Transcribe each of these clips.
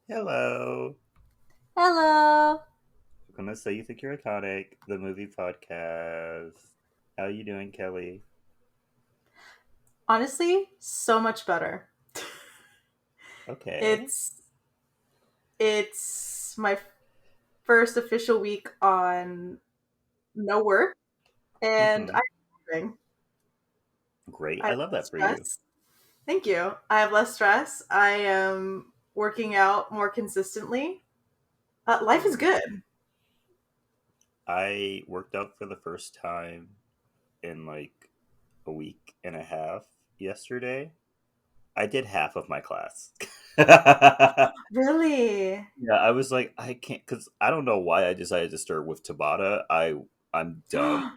Hello. Hello. Welcome to So You Think You're Iconic, the movie podcast. How you doing, Kelly? Honestly, so much better. Okay. It's it's my first official week on no work, and Mm-hmm. I'm moving. Great. I I have love less that for you. stress. Thank you. I have less stress. I am working out more consistently. Life is Ooh. good. I worked out for the first time in like a week and a half yesterday. I did half of my class. Yeah, Really? I was like, I can't, because I don't know why I decided to start with Tabata. I'm done.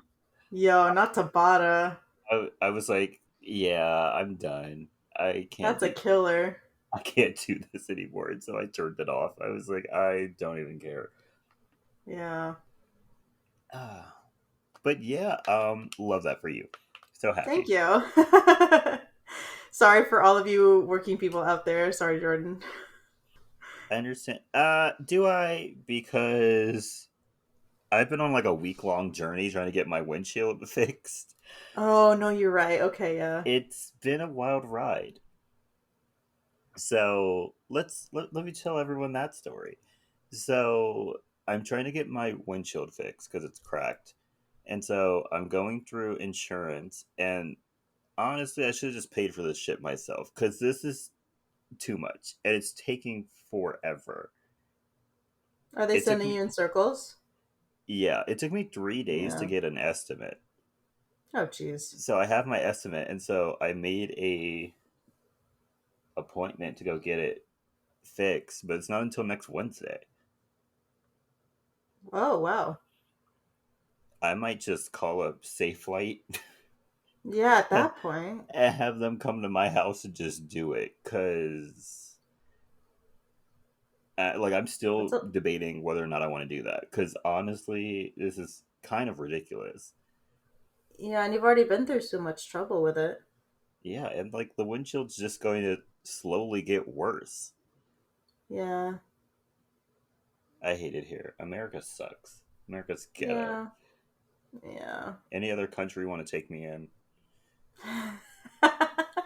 Yo, not Tabata. I was like, yeah, I'm done. I can't That's a do killer. I can't do this anymore. And so I turned it off. I was like, I don't even care. Yeah. Ah, but yeah, love that for you. So Thank happy. you. Sorry for all of you working people out there. Sorry, Jordan. I understand. Do I? Because I've been on like a week long journey trying to get my windshield fixed. Oh, no, you're right. Okay, yeah. It's been a wild ride. So let me tell everyone that story. So I'm trying to get my windshield fixed because it's cracked. And so I'm going through insurance, and honestly, I should have just paid for this shit myself because this is too much and it's taking forever. Are they It took sending me, you in circles? yeah, it took me 3 days to Yeah. get an estimate. Oh, jeez. So I have my estimate, and so I made a appointment to go get it fixed, but it's not until next Wednesday. Oh, wow. I might just call up Safe Flight Yeah, at and that point. have them come to my house and just do it because like I'm That's still a, debating whether or not I want to do that because honestly, this is kind of ridiculous. yeah, and you've already been through so much trouble with it. Yeah, and like the windshield's just going to slowly get worse. Yeah. I hate it here. America sucks. America's ghetto. Yeah. Yeah. Any other country want to take me in?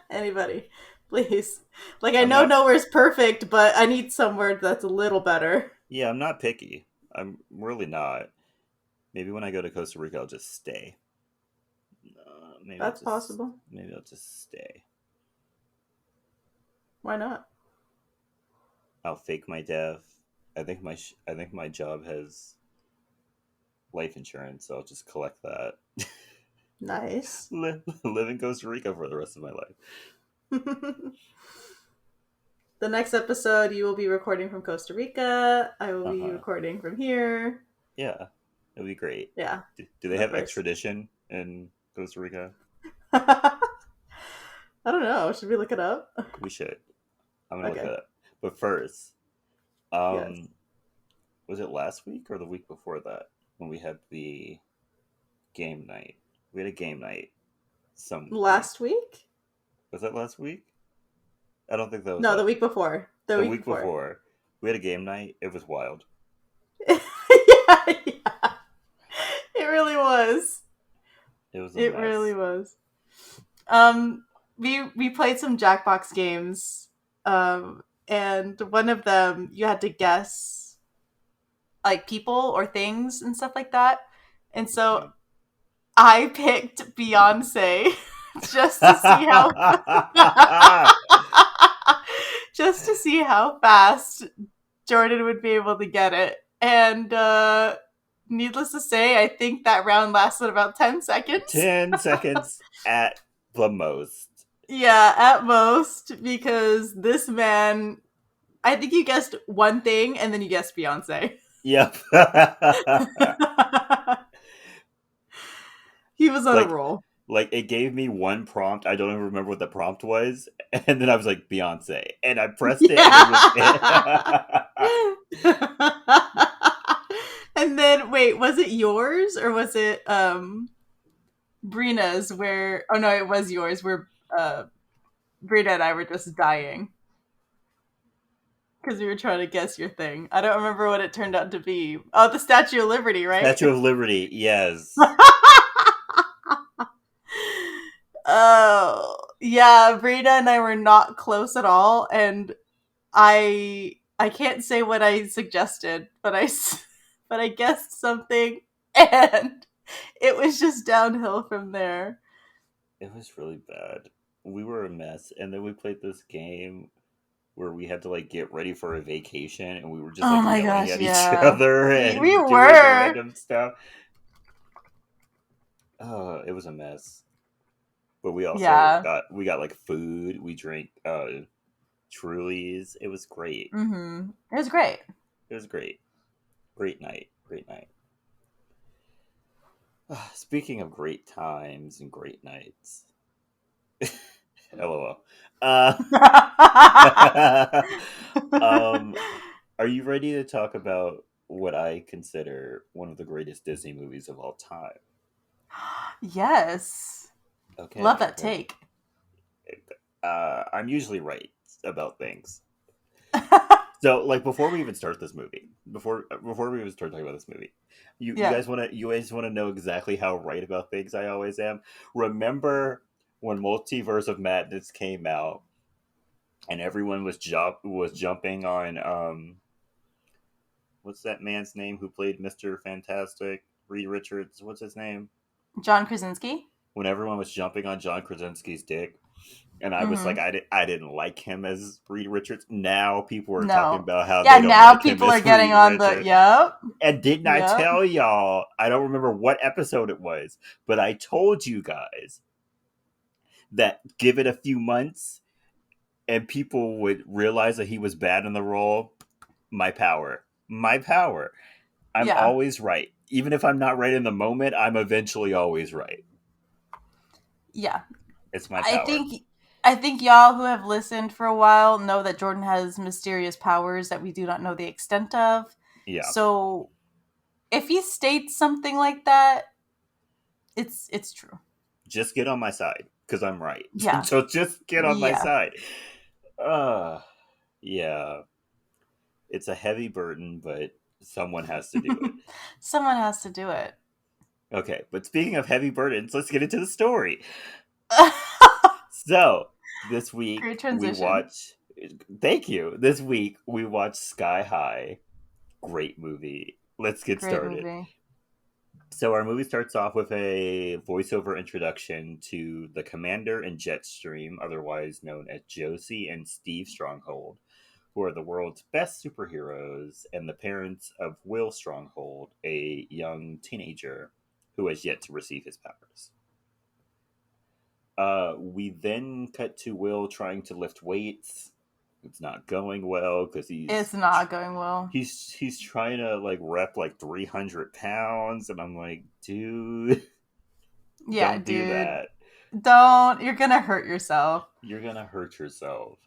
Anybody, please. Like, I I'm know not. nowhere's perfect, but I need somewhere that's a little better. Yeah, I'm not picky. I'm really not. Maybe when I go to Costa Rica, I'll just stay. That's possible. Maybe I'll just stay. Why not? I'll fake my death. I think my job has life insurance, so I'll just collect that. Nice. Live in Costa Rica for the rest of my life. The next episode, you will be recording from Costa Rica. I will Uh be huh. recording from here. Yeah, it'll be great. Yeah, Do they the have first. extradition in Costa Rica? I don't know. Should we look it up? We should. I'm gonna look Okay. that up. But first, Yes. um, was it last week or the week before that when we had the game night? We had a game night some week. Last week? Was that last week? I don't think that was No, the last week week. before. The The week week before. before, we had a game night. It was wild. Yeah, yeah. It really was. It was a It really mess. was. Um, we played some Jackbox games. And one of them you had to guess like people or things and stuff like that. And so Mhm. I picked Beyonce just to see how just to see how fast Jordan would be able to get it. And needless to say, I think that round lasted about 10 seconds. 10 seconds at the most. Yeah, at most, because this man, I think you guessed one thing and then you guessed Beyonce. Yep. He was on a like roll. it gave me one prompt. I don't even remember what the prompt was, and then I was like Beyonce, and I pressed it, and it was it. Yeah. And then wait, was it yours or was it Brina's where oh no, it was yours where Brina and I were just dying. Because we were trying to guess your thing. I don't remember what it turned out to be. Oh, the Statue of Liberty, right? Statue of Liberty, yes. Oh, yeah. Brina and I were not close at all, and I can't say what I suggested, but but I guessed something, and it was just downhill from there. It was really bad. We were a mess, and then we played this game where we had to like get ready for a vacation, and we were just Oh like my yelling gosh, at each yeah. other We and doing were. random stuff. It was a mess. But we also Yeah. got like food. We drank Trulies. It was great. It was great. It was great. Great night. Great night. Speaking of great times and great nights, LOL. Uh, um, are you ready to talk about what I consider one of the greatest Disney movies of all time? Yes. Love Okay. that take. I'm usually right about things. So, like, before we even start this movie, before we even start talking about this movie, Yeah. you guys want to know exactly how right about things I always am. Remember when Multiverse of Madness came out and everyone was jumping on what's that man's name who played Mister Fantastic? Reed Richards. What's his name? John Krasinski? When everyone was jumping on John Krasinski's dick, and I was like, Mm-hmm. I didn't like him as Reed Richards. Now people are talking No. about how Yeah, they don't now like him people are as getting Reed on the. Richards. Yep. And didn't I Yep. tell y'all? I don't remember what episode it was, but I told you guys that give it a few months and people would realize that he was bad in the role. My power. My power. I'm Yeah. always right. Even if I'm not right in the moment, I'm eventually always right. Yeah. It's my I power. think I think y'all who have listened for a while know that Jordan has mysterious powers that we do not know the extent of. Yeah. So if he states something like that, it's true. Just get on my side because I'm right. Yeah. So just get on my Yeah. side. Uh, yeah. It's a heavy burden, but someone has to do it. Someone has to do it. Okay, but speaking of heavy burdens, let's get into the story. So, this week Great we transition. watch. Thank you. This week we watch Sky High. Great movie. Let's get Great started. movie. So, our movie starts off with a voiceover introduction to the Commander and Jetstream, otherwise known as Josie and Steve Stronghold, who are the world's best superheroes and the parents of Will Stronghold, a young teenager who has yet to receive his powers. We then cut to Will trying to lift weights. It's not going well because It's not going well. he's trying to like rep like 300 pounds, and I'm like, dude, Yeah, don't do dude. that. Don't. You're gonna hurt yourself. You're gonna hurt yourself.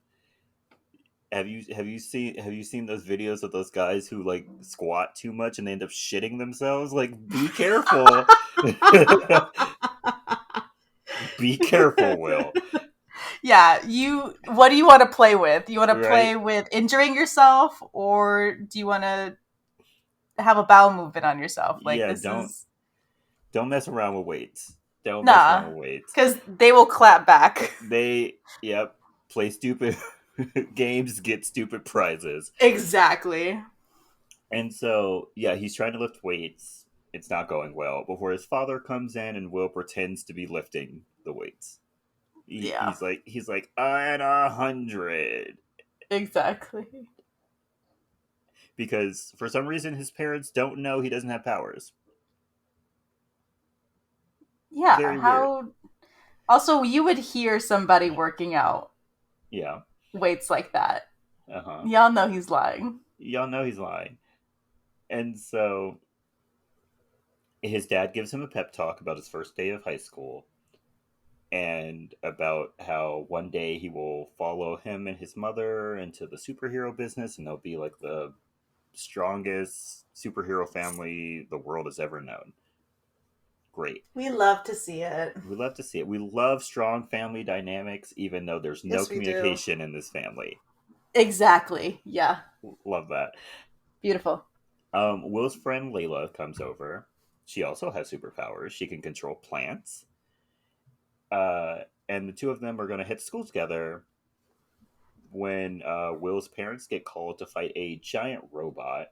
Have you seen those videos of those guys who like squat too much and they end up shitting themselves? Like, be careful. Be careful, Will. Yeah, you what do you want to play with? You want to Right? play with injuring yourself, or do you want to have a bowel movement on yourself? Like, Yeah, this is don't mess around with weights. Don't mess around nah, with weights. because they will clap back. They, yep, play stupid games, get stupid prizes. Exactly. And so, yeah, he's trying to lift weights. It's not going well. Before his father comes in and Will pretends to be lifting the weights. Yeah, He's like, I'm 100. exactly. Because for some reason his parents don't know he doesn't have powers. Yeah, Very weird. how also you would hear somebody working out Yeah. weights like that. Uh-huh. Y'all know he's lying. Y'all know he's lying. And so his dad gives him a pep talk about his first day of high school and about how one day he will follow him and his mother into the superhero business and they'll be like the strongest superhero family the world has ever known. Great. We love to see it. We love to see it. We love strong family dynamics, even though there's no Yes, we do. communication in this family. Exactly. Yeah. Love that. Beautiful. Will's friend Layla comes over. She also has superpowers. She can control plants. And the two of them are going to hit school together when Will's parents get called to fight a giant robot.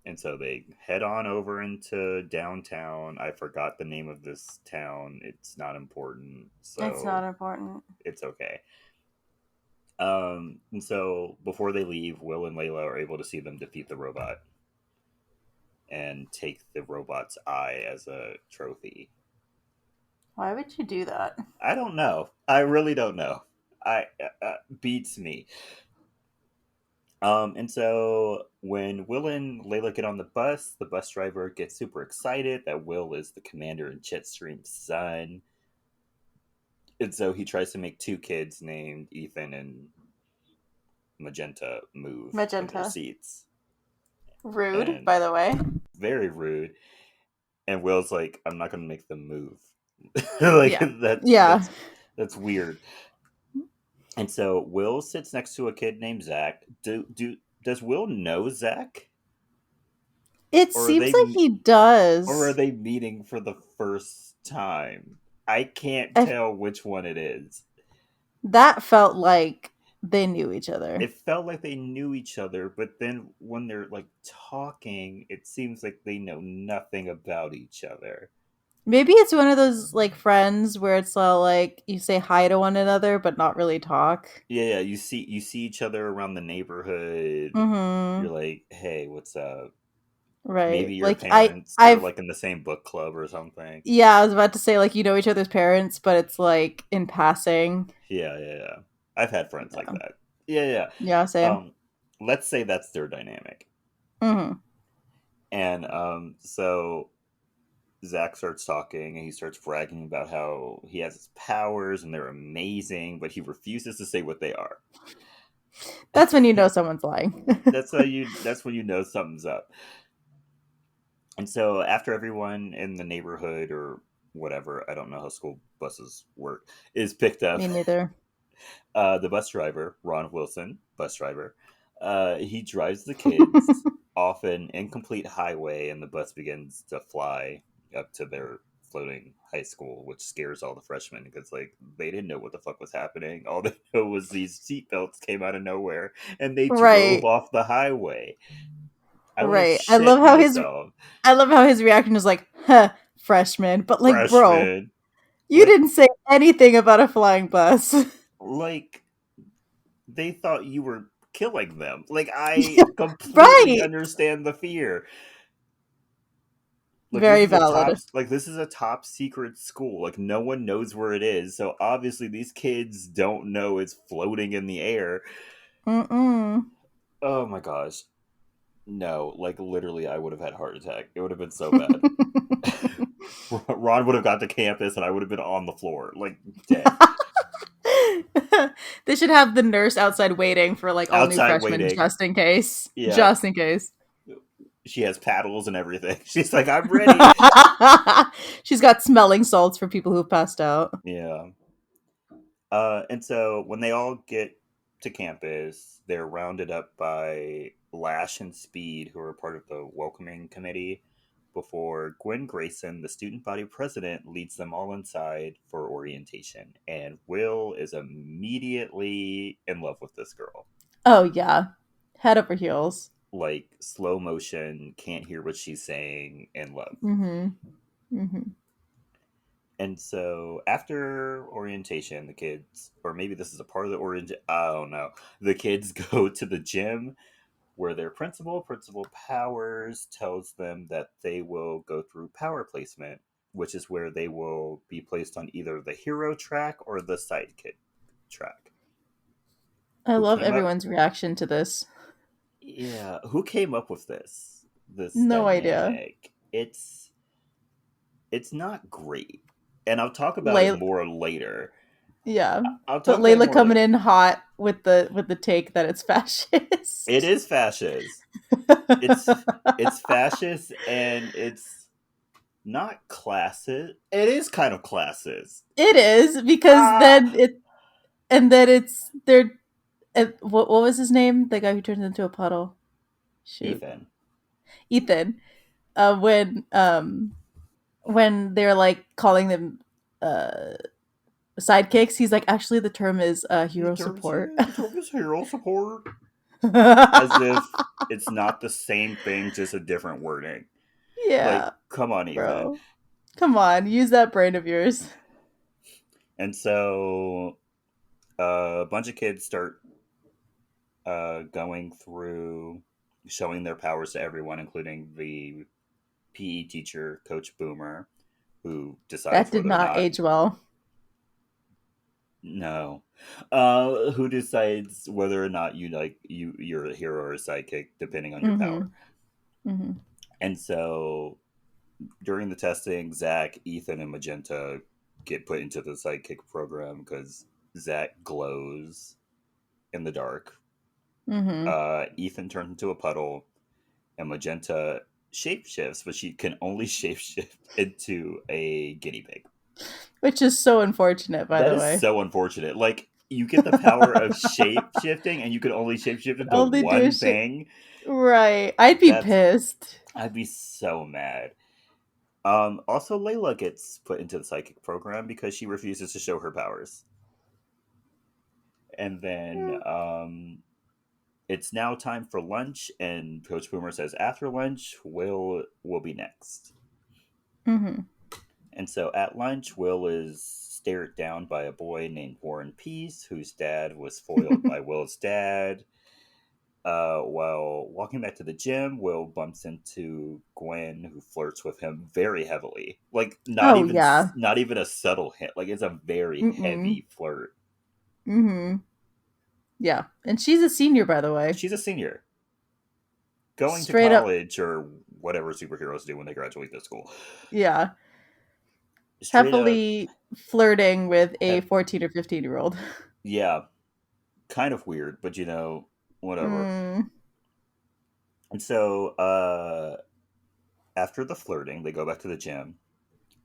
And so they head on over into downtown. I forgot the name of this town. It's not important, It's not so important. it's okay. And so before they leave, Will and Layla are able to see them defeat the robot and take the robot's eye as a trophy. Why would you do that? I don't know. I really don't know. I beats me. And so when Will and Layla get on the bus driver gets super excited that Will is the commander and Jetstream's son. And so he tries to make two kids named Ethan and Magenta move from their Magenta. seats. Rude, And by the way. very rude. And Will's like, I'm not gonna make them move. Like Yeah. that's Yeah. that's that's weird. And so Will sits next to a kid named Zach. Does Will know Zach? It Or are seems they like he does. meeting for the first time? I can't I, tell which one it is. that felt like they knew each other. It felt like they knew each other, but then when they're like talking, it seems like they know nothing about each other. Maybe it's one of those like friends where it's all like you say hi to one another but not really talk. Yeah, you see each other around the neighborhood. Mm-hmm. You're like, "Hey, what's up?" Right. Maybe your Like parents are I've like in the same book club or something. yeah, I was about to say like you know each other's parents, but it's like in passing. Yeah. I've had friends like Yeah. that. Yeah. Yeah, same. Um, let's say that's their dynamic. Mm-hmm. And so Zach starts talking and he starts bragging about how he has his powers and they're amazing, but he refuses to say what they are. That's when you know someone's lying. That's when you know something's up. And so after everyone in the neighborhood or whatever, I don't know how school buses work, is picked up, Me neither. the bus driver, Ron Wilson, bus driver, he drives the kids off an incomplete highway and the bus begins to fly up to their floating high school, which scares all the freshmen because like they didn't know what the fuck was happening. All they know was these seatbelts came out of nowhere and they drove Right. off the highway. I would have Right. shit myself. I love how his reaction is like, huh, freshman. But like, bro, Freshman. you Like didn't say anything about a flying bus. like they thought you were killing them. Like I completely Right. understand the fear. Like Very valid. this is a top secret school. Like no one knows where it is. So obviously these kids don't know it's floating in the air. Mm-mm. Oh my gosh. No, like literally I would have had a heart attack. It would have been so bad. Ron would have got to campus and I would have been on the floor, like dead. They should have the nurse outside waiting for like all new Outside freshmen waiting. just in case. Yeah. Just in case. She has paddles and everything. She's like, I'm ready. She's got smelling salts for people who've passed out. Yeah. And so when they all get to campus, they're rounded up by Lash and Speed, who are part of the welcoming committee, before Gwen Grayson, the student body president, leads them all inside for orientation. And Will is immediately in love with this girl. Oh yeah. Head over heels. Like slow motion, can't hear what she's saying, in love. Mm-hmm. Mm-hmm. And so after orientation, the kids, or maybe this is a part of the orientation, I don't know. The kids go to the gym where their Principal Powers, tells them that they will go through power placement, which is where they will be placed on either the hero track or the sidekick track. I Who love came up? everyone's reaction to this. Yeah, who came up with this No idea. dynamic? It's not great, and I'll talk about it Layla, more later. yeah, I'll but talk about it Layla more coming later. in hot with the take that it's It fascist. is fascist. It's it's fascist and it's not classist. It is kind of classist. It is because Ah, then it's they're And what was his name? The guy who turns into a puddle. Shoot, Ethan. Ethan. Uh, when um when they're like calling them uh sidekicks, he's like, actually, the term is hero support. The term is hero support. As if it's not the same thing, just a different wording. Like, Yeah, come on, Ethan. bro. Come on, use that brain of yours. And so a bunch of kids start going through showing their powers to everyone, including the PE teacher, Coach Boomer, who That decides did whether or not not age well. no, who decides whether or not you're a hero or a sidekick depending on your power. Mm-hmm. Mm-hmm. And so during the testing, Zach, Ethan, and Magenta get put into the sidekick program because Zach glows in the dark. Mm-hmm. Ethan turns into a puddle, and Magenta shapeshifts, but she can only shapeshift into a guinea pig. Which is so unfortunate, by That the is way. so unfortunate. Like, you get the power of shape shifting, and you can only shapeshift into Only do one shit. thing. Right. I'd be That's pissed. I'd be so mad. Also, Layla gets put into the psychic program because she refuses to show her powers. And then it's now time for lunch, and Coach Boomer says after lunch, Will be next. Mm-hmm. And so at lunch, Will is stared down by a boy named Warren Peace, whose dad was foiled by Will's dad. While walking back to the gym, Will bumps into Gwen, who flirts with him very heavily. Like, Oh yeah. not even a subtle hint. Like, it's a very Mm-mm. heavy flirt. Mm-hmm. Yeah. And she's a senior, by the way. She's a senior, going to Straight up. college or whatever superheroes do when they graduate this school. Yeah. Straight up, Happily flirting with a have 14 or 15-year-old. yeah, kind of weird, but whatever. Mm. And so after the flirting, they go back to the gym.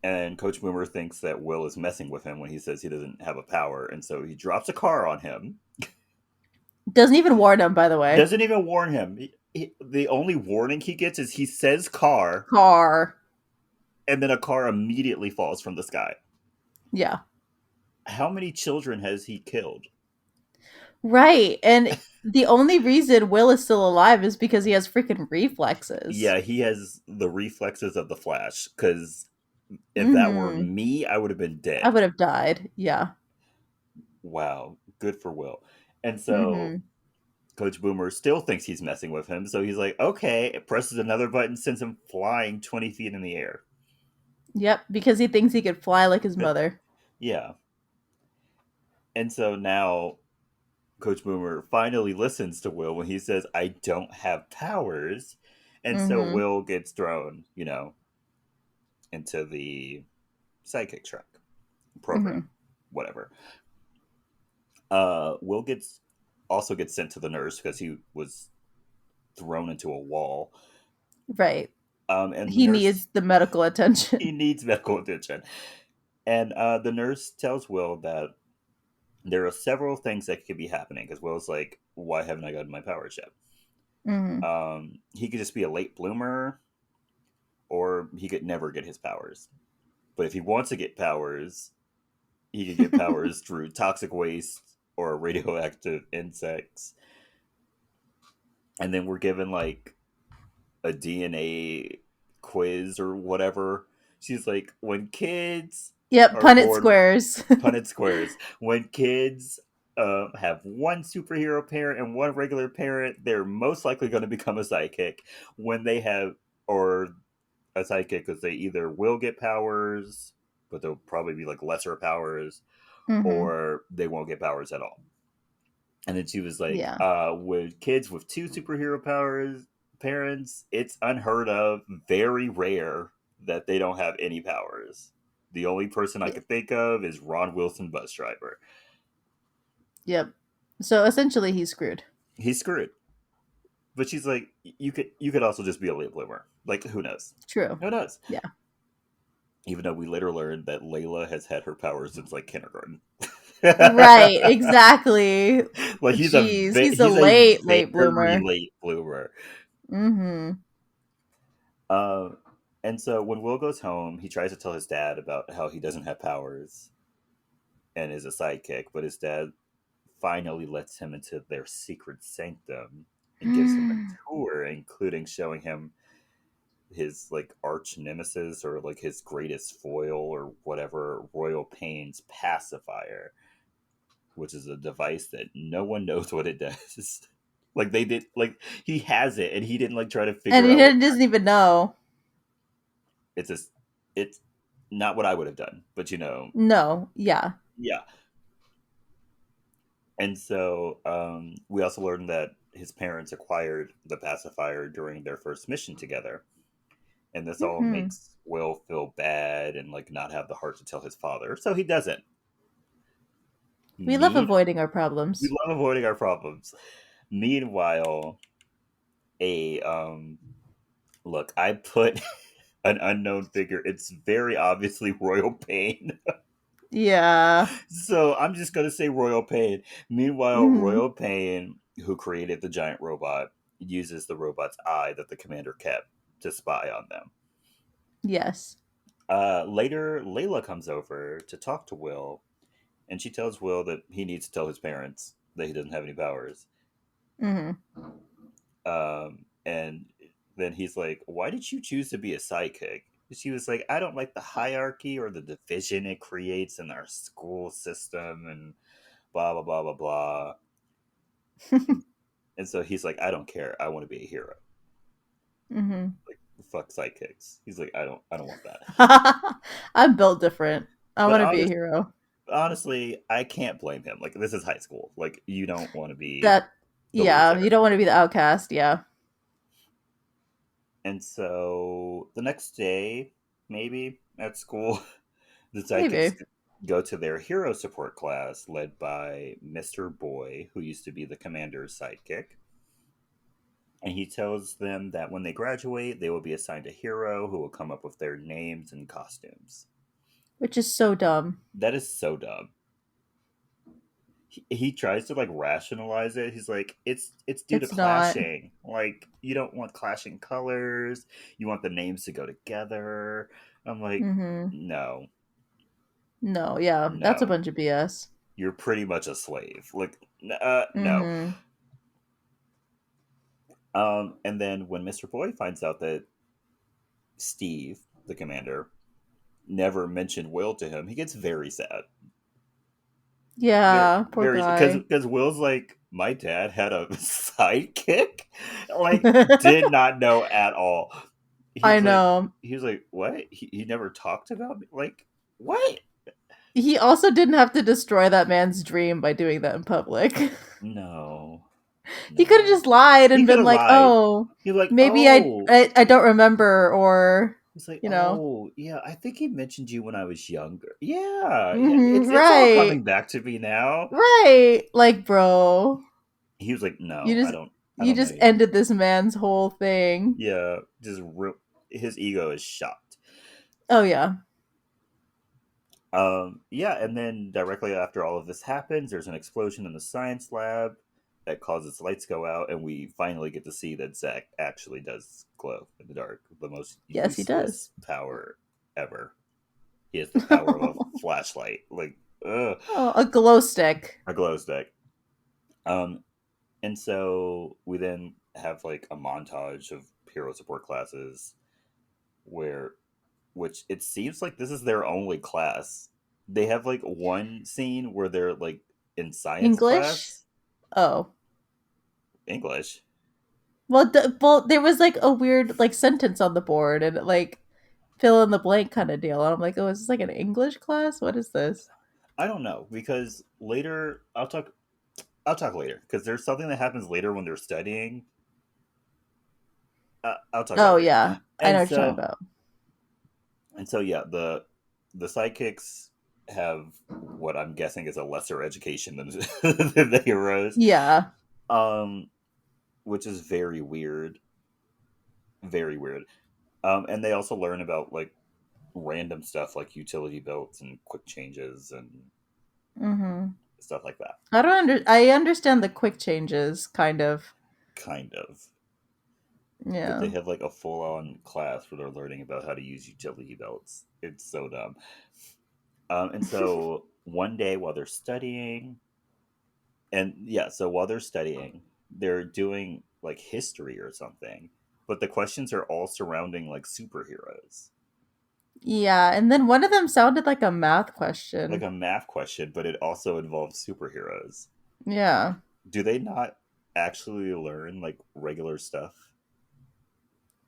And Coach Boomer thinks that Will is messing with him when he says he doesn't have a power, and so he drops a car on him. Doesn't even warn him, by the way. Doesn't even warn him. The only warning he gets is he says car, Car. and then a car immediately falls from the sky. Yeah. How many children has he killed? Right. And the only reason Will is still alive is because he has freaking reflexes. Yeah, he has the reflexes of the Flash. Because if that were Mm-hmm. me, I would have been I dead. would have died. Yeah. Wow, good for Will. And so Mm-hmm. Coach Boomer still thinks he's messing with him, so he's like, okay, presses another button, sends him flying 20 feet in the air. Yep. Because he thinks he could fly like his mother. Yeah. And so now Coach Boomer finally listens to Will when he says, I don't have powers. And so Mm-hmm. Will gets thrown, into the psychic track Mm-hmm. program, whatever. Will gets sent to the nurse because he was thrown into a wall. Right. And the He nurse needs the medical he attention. needs medical attention. And the nurse tells Will that there are several things that could be happening because Will's like, why haven't I gotten my powers yet? Mm-hmm. He could just be a late bloomer, or he could never get his powers. But if he wants to get powers, he could get powers through toxic waste or radioactive insects. And then we're given like a DNA quiz or whatever. She's like, when kids Yep. are Punnett born, squares. Punnett squares, when kids have one superhero parent and one regular parent, they're most likely going to become a sidekick. When they have, or a sidekick, because they either will get powers, but they'll probably be like lesser powers, Mm-hmm. or they won't get powers at all. And then she was like, Yeah. with kids with two superhero powers parents, it's unheard of, very rare that they don't have any powers. The only person I Yeah. could think of is Ron Wilson, bus driver. Yep. So essentially, he's screwed. He's screwed. But she's like, you could also just be a late bloomer. Like, who knows? True. Who knows? Yeah. Even though we later learned that Layla has had her powers since like kindergarten. Right, exactly. Like Jeez, he's a he's a late very bloomer. late bloomer. Mm-hmm. Um, and so when Will goes home, he tries to tell his dad about how he doesn't have powers and is a sidekick, but his dad finally lets him into their secret sanctum and gives him a tour, including showing him his like arch nemesis or like his greatest foil or whatever, Royal Pain's pacifier, which is a device that no one knows what it does. Like they did, like he has it and he didn't like try to And figure he out what doesn't even know. it's a, it's not what I would have done, but No, yeah. yeah. And so we also learned that his parents acquired the pacifier during their first mission together, and this all Hmm. makes Will feel bad and like not have the heart to tell his father, so he doesn't. We love Me, avoiding our we problems. love avoiding our problems. Meanwhile, a look, I put an unknown figure. It's very obviously Royal Pain. Yeah. So I'm just gonna say Royal Pain. Meanwhile, Hmm. Royal Pain, who created the giant robot, uses the robot's eye that the commander kept to spy on them. Yes. Later, Layla comes over to talk to Will, and she tells Will that he needs to tell his parents that he doesn't have any powers. Hmm. And then he's like, "Why did you choose to be a sidekick?" She was like, "I don't like the hierarchy or the division it creates in our school system, and blah blah blah blah blah." And, and so he's like, "I don't care. I want to be a hero. Hmm. Like, fuck sidekicks." He's like, I don't want that." I'm built different. I But want to be a hero. honestly, I can't blame him. Like, this is high school. Like, you don't want to be That, the yeah, you loser. don't want to be the outcast. Yeah. And so the next day, maybe at school, the sidekicks Maybe. go to their hero support class led by Mr. Boy, who used to be the commander's sidekick. And he tells them that when they graduate, they will be assigned a hero who will come up with their names and costumes. Which is so dumb. That is so dumb. He tries to like rationalize it. He's like, it's due to It's not. clashing. Like, you don't want clashing colors. You want the names to go together. I'm like, Hmm. no, No, yeah, that's a no. bunch of BS. You're pretty much a slave. Like, no. Hmm. And then when Mr. Boy finds out that Steve, the commander, never mentioned Will to him, he gets very sad. Very, Yeah, poor very, because guy. Will's like, my dad had a sidekick, like, did not know at all. He I was like, know. what? He never talked about me. Like, what? He also didn't have to destroy that man's dream by doing that in public. No, He could have no. just lied He and could been have like, lied. "Oh, He's like, maybe oh, I don't remember," or he's like, you know, oh, yeah, I think he mentioned you when I was younger. Yeah, yeah, it's all right, coming back to me now. right, like, bro, He was like, you no, just I you don't know just you. ended this man's whole thing. Yeah, his ego is shocked. Oh yeah, Yeah, and then directly after all of this happens, there's an explosion in the science lab that causes lights go out, and we finally get to see that Zach actually does glow in the dark. The most yes, he does. useless power ever. He has the power of a flashlight, like, ugh, Oh, a glow stick. a glow stick. Um, and so we then have like a montage of hero support classes where, which it seems like this is their only class. They have like one scene where they're like in science English. class, Oh, English. well, there was like a weird like sentence on the board and like fill in the blank kind of deal. And I'm like, oh, is this like an English class? What is this? I don't know because later I'll talk later because there's something that happens later when they're studying. I'll talk Oh later. yeah, I know And what you're talking so about. yeah, the sidekicks have what I'm guessing is a lesser education than than the heroes, Yeah, um, which is very weird, very weird. And they also learn about like random stuff like utility belts and quick changes and Mm-hmm. stuff like that. I understand the quick changes, kind of. Kind of. But they Yeah. have like a full on class where they're learning about how to use utility belts. It's so dumb. And so one day while they're studying, and yeah, so while they're studying, they're doing like history or something, but the questions are all surrounding like superheroes, Yeah, and then one of them sounded like a math like question. a math question, but it also involves superheroes. Yeah. Do they not actually learn like regular stuff?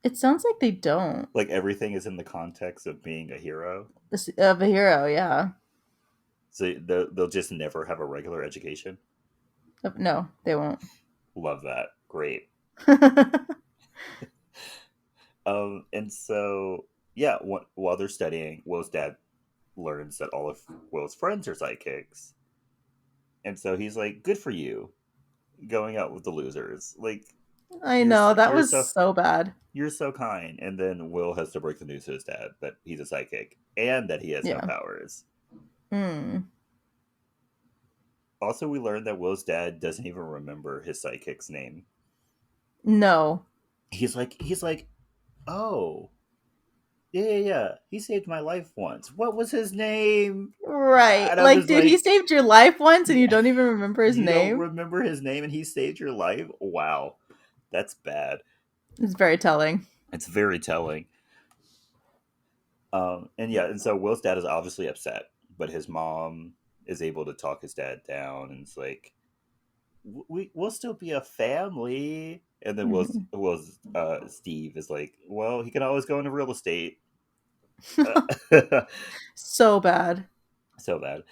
It sounds like they don't. Like everything is in the context of being a hero, Of a hero, yeah. so they'll just never have a regular education. No, they won't. Love that. Great. And so yeah, while they're studying, Will's dad learns that all of Will's friends are sidekicks, and so he's like, "Good for you, going out with the losers. Like I know, that you're was so so bad. you're so kind." And then Will has to break the news to his dad that he's a psychic and that he has no Yeah. powers. Mm. Also, we learned that Will's dad doesn't even remember his psychic's name. No. He's like, "Oh, yeah. He saved my life once. What was his name?" Right. And I Like, was dude, he like, saved your life once and you "Yeah, don't even remember his you don't name? remember his name and he saved your life? Wow, that's bad." It's very telling. It's very telling. And yeah, and so Will's dad is obviously upset, but his mom is able to talk his dad down, and it's like, we'll still be a family." And then Mhm. Steve is like, "Well, he can always go into real estate." So bad. So bad.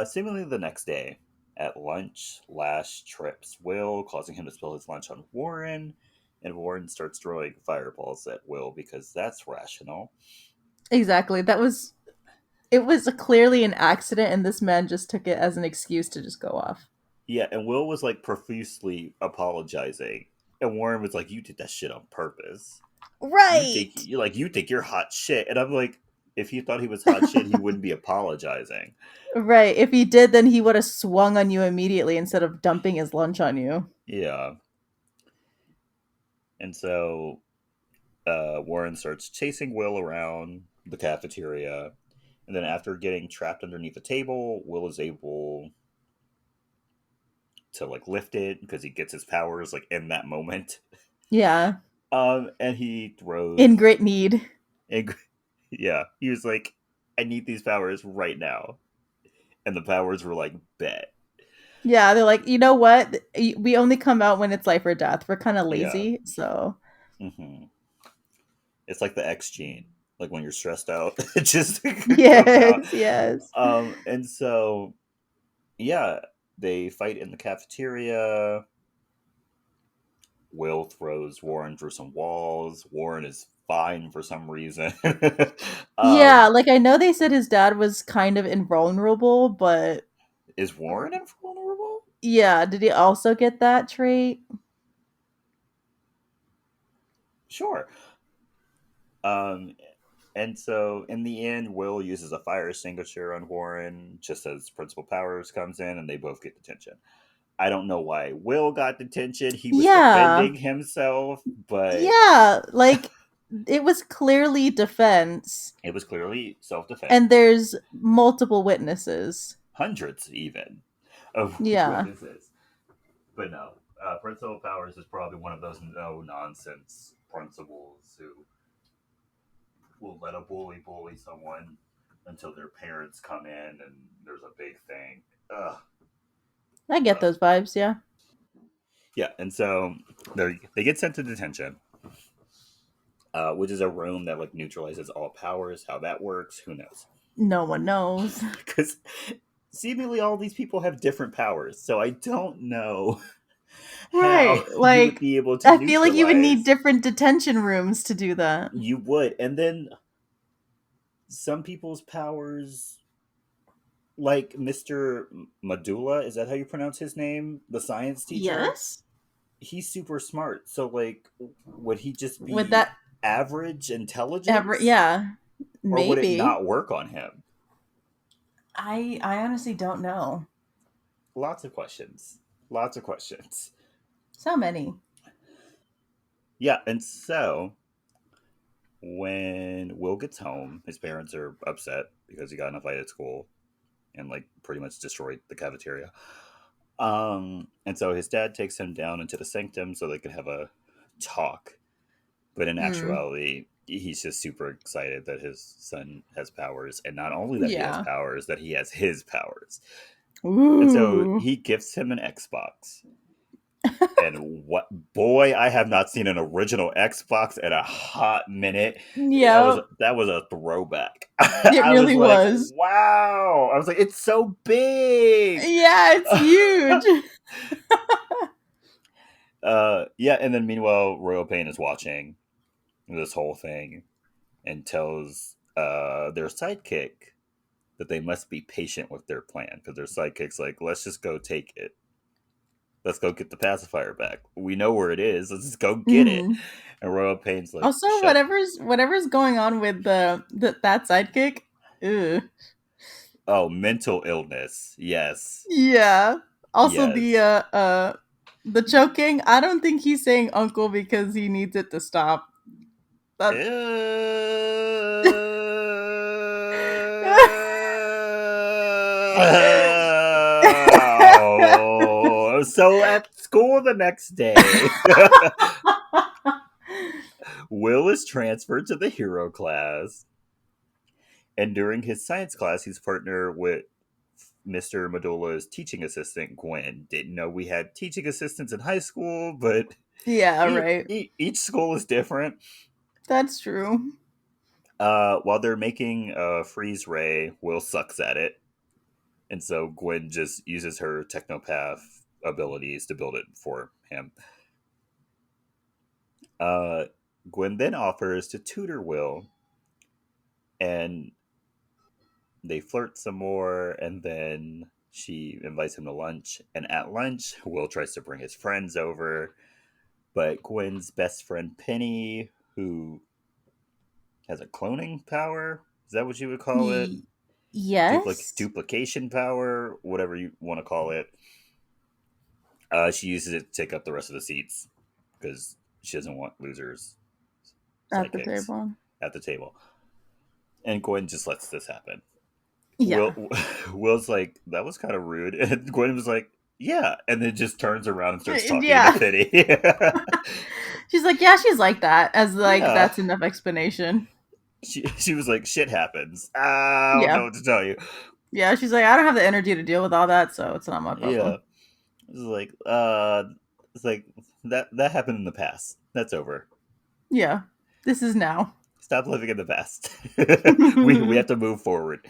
Seemingly the next day, at lunch, Lash trips Will, causing him to spill his lunch on Warren, and Warren starts throwing fireballs at Will because that's rational. Exactly. It was clearly an accident and this man just took it as an excuse to just go off. Yeah, and Will was like profusely apologizing, and Warren was like, "You did that shit on purpose. Right. You think you're hot shit." And I'm like, if he thought he was hot shit, he wouldn't be apologizing. Right. If he did, then he would have swung on you immediately instead of dumping his lunch on you. Yeah, and so Warren starts chasing Will around the cafeteria, and then after getting trapped underneath the table, Will is able to like lift it because he gets his powers like in that moment. Yeah. And he In throws. great need. And, yeah, he was like, "I need these powers right now," and the powers were like, "Bet." Yeah, they're like, you know what? We only come out when it's life or death. We're kind of Yeah. lazy, so Hmm. It's like the X gene. Like when you're stressed out, it just comes out. yes, yes. And so yeah, they fight in the cafeteria. Will throws Warren through some walls. Warren is fine for some reason. Yeah, um, like I know they said his dad was kind of invulnerable, but is Warren invulnerable? yeah, did he also get that trait? Sure. Um, and so in the end, Will uses a fire extinguisher on Warren just as Principal Powers comes in, and they both get detention. I don't know why Will got detention. He was Yeah. defending himself, but Yeah, like it was clearly defense it was clearly self and defense. there's multiple witnesses. Hundreds, even, of Yeah. witnesses. But no, Principal Powers is probably one of those no nonsense principals who will let a bully someone until their parents come in and there's a big thing. Ugh, I get ugh. those vibes, yeah. Yeah, and so they get sent to detention, which is a room that like neutralizes all powers. How that works, who knows? No one knows. Because seemingly all these people have different powers, so I don't know how Right. you would Like be able to I feel like you would need neutralize. different detention rooms to do that. You would, and then some people's powers, like Mr. Medulla, is that how you pronounce his name? The science teacher. Yes. He's super smart. So, like, would he just Would be that average ever intelligence, yeah, or would it maybe. not work on him? I honestly don't know. Lots of questions. Lots of questions. So many. Yeah, and so when Will gets home, his parents are upset because he got in a fight at school and like pretty much destroyed the cafeteria. And so his dad takes him down into the sanctum so they can have a talk. But in Mm. actuality, he's just super excited that his son has powers, and not only that he has Yeah. powers, that he has his powers. And so Ooh. he gifts him an Xbox. And what boy, I have not seen an original Xbox in a hot minute. Yep. That was a throwback. It I was really like, was. wow. I was like, it's so big. Yeah, it's huge. Yeah, and then meanwhile, Royal Pain is watching this whole thing and tells their sidekick that they must be patient with their plan because their sidekick's like, let's just go take it. Let's go get the pacifier back. We know where it is. Let's just go get it. Mhm. And Royal Pain's like, Also, shut. whatever's going on with that sidekick. Ew. Oh, mental illness. Yes. Yeah. Also Yes. the choking. I don't think he's saying uncle because he needs it to stop. That So at school the next day, Will is transferred to the hero class. And during his science class, he's partnered with Mr. Medulla's teaching assistant, Gwen. Didn't know we had teaching assistants in high school, but yeah, right. each school is different. That's true. While they're making a freeze ray, Will sucks at it. And so Gwen just uses her technopath abilities to build it for him. Uh, Gwen then offers to tutor Will, and they flirt some more, and then she invites him to lunch. And at lunch, Will tries to bring his friends over, but Gwen's best friend Penny, who has a cloning power, is that what you would call it? Y- yes. Duplication power, whatever you want to call it. She uses it to take up the rest of the seats because she doesn't want losers, At the sidekicks, table. at the table. And Gwen just lets this happen. Yeah. Will Will's like, that was kind of rude. And Gwen was like, yeah. And then just turns around and starts talking to Yeah. Penny. She's like, yeah, she's like that. As like Yeah. that's enough explanation. She was like, shit happens. I don't know Yeah. what to tell you. Yeah, she's like, I don't have the energy to deal with all that, so it's not my Yeah. problem. It's like that happened in the past. That's over. Yeah. This is now. Stop living in the past. We have to move forward.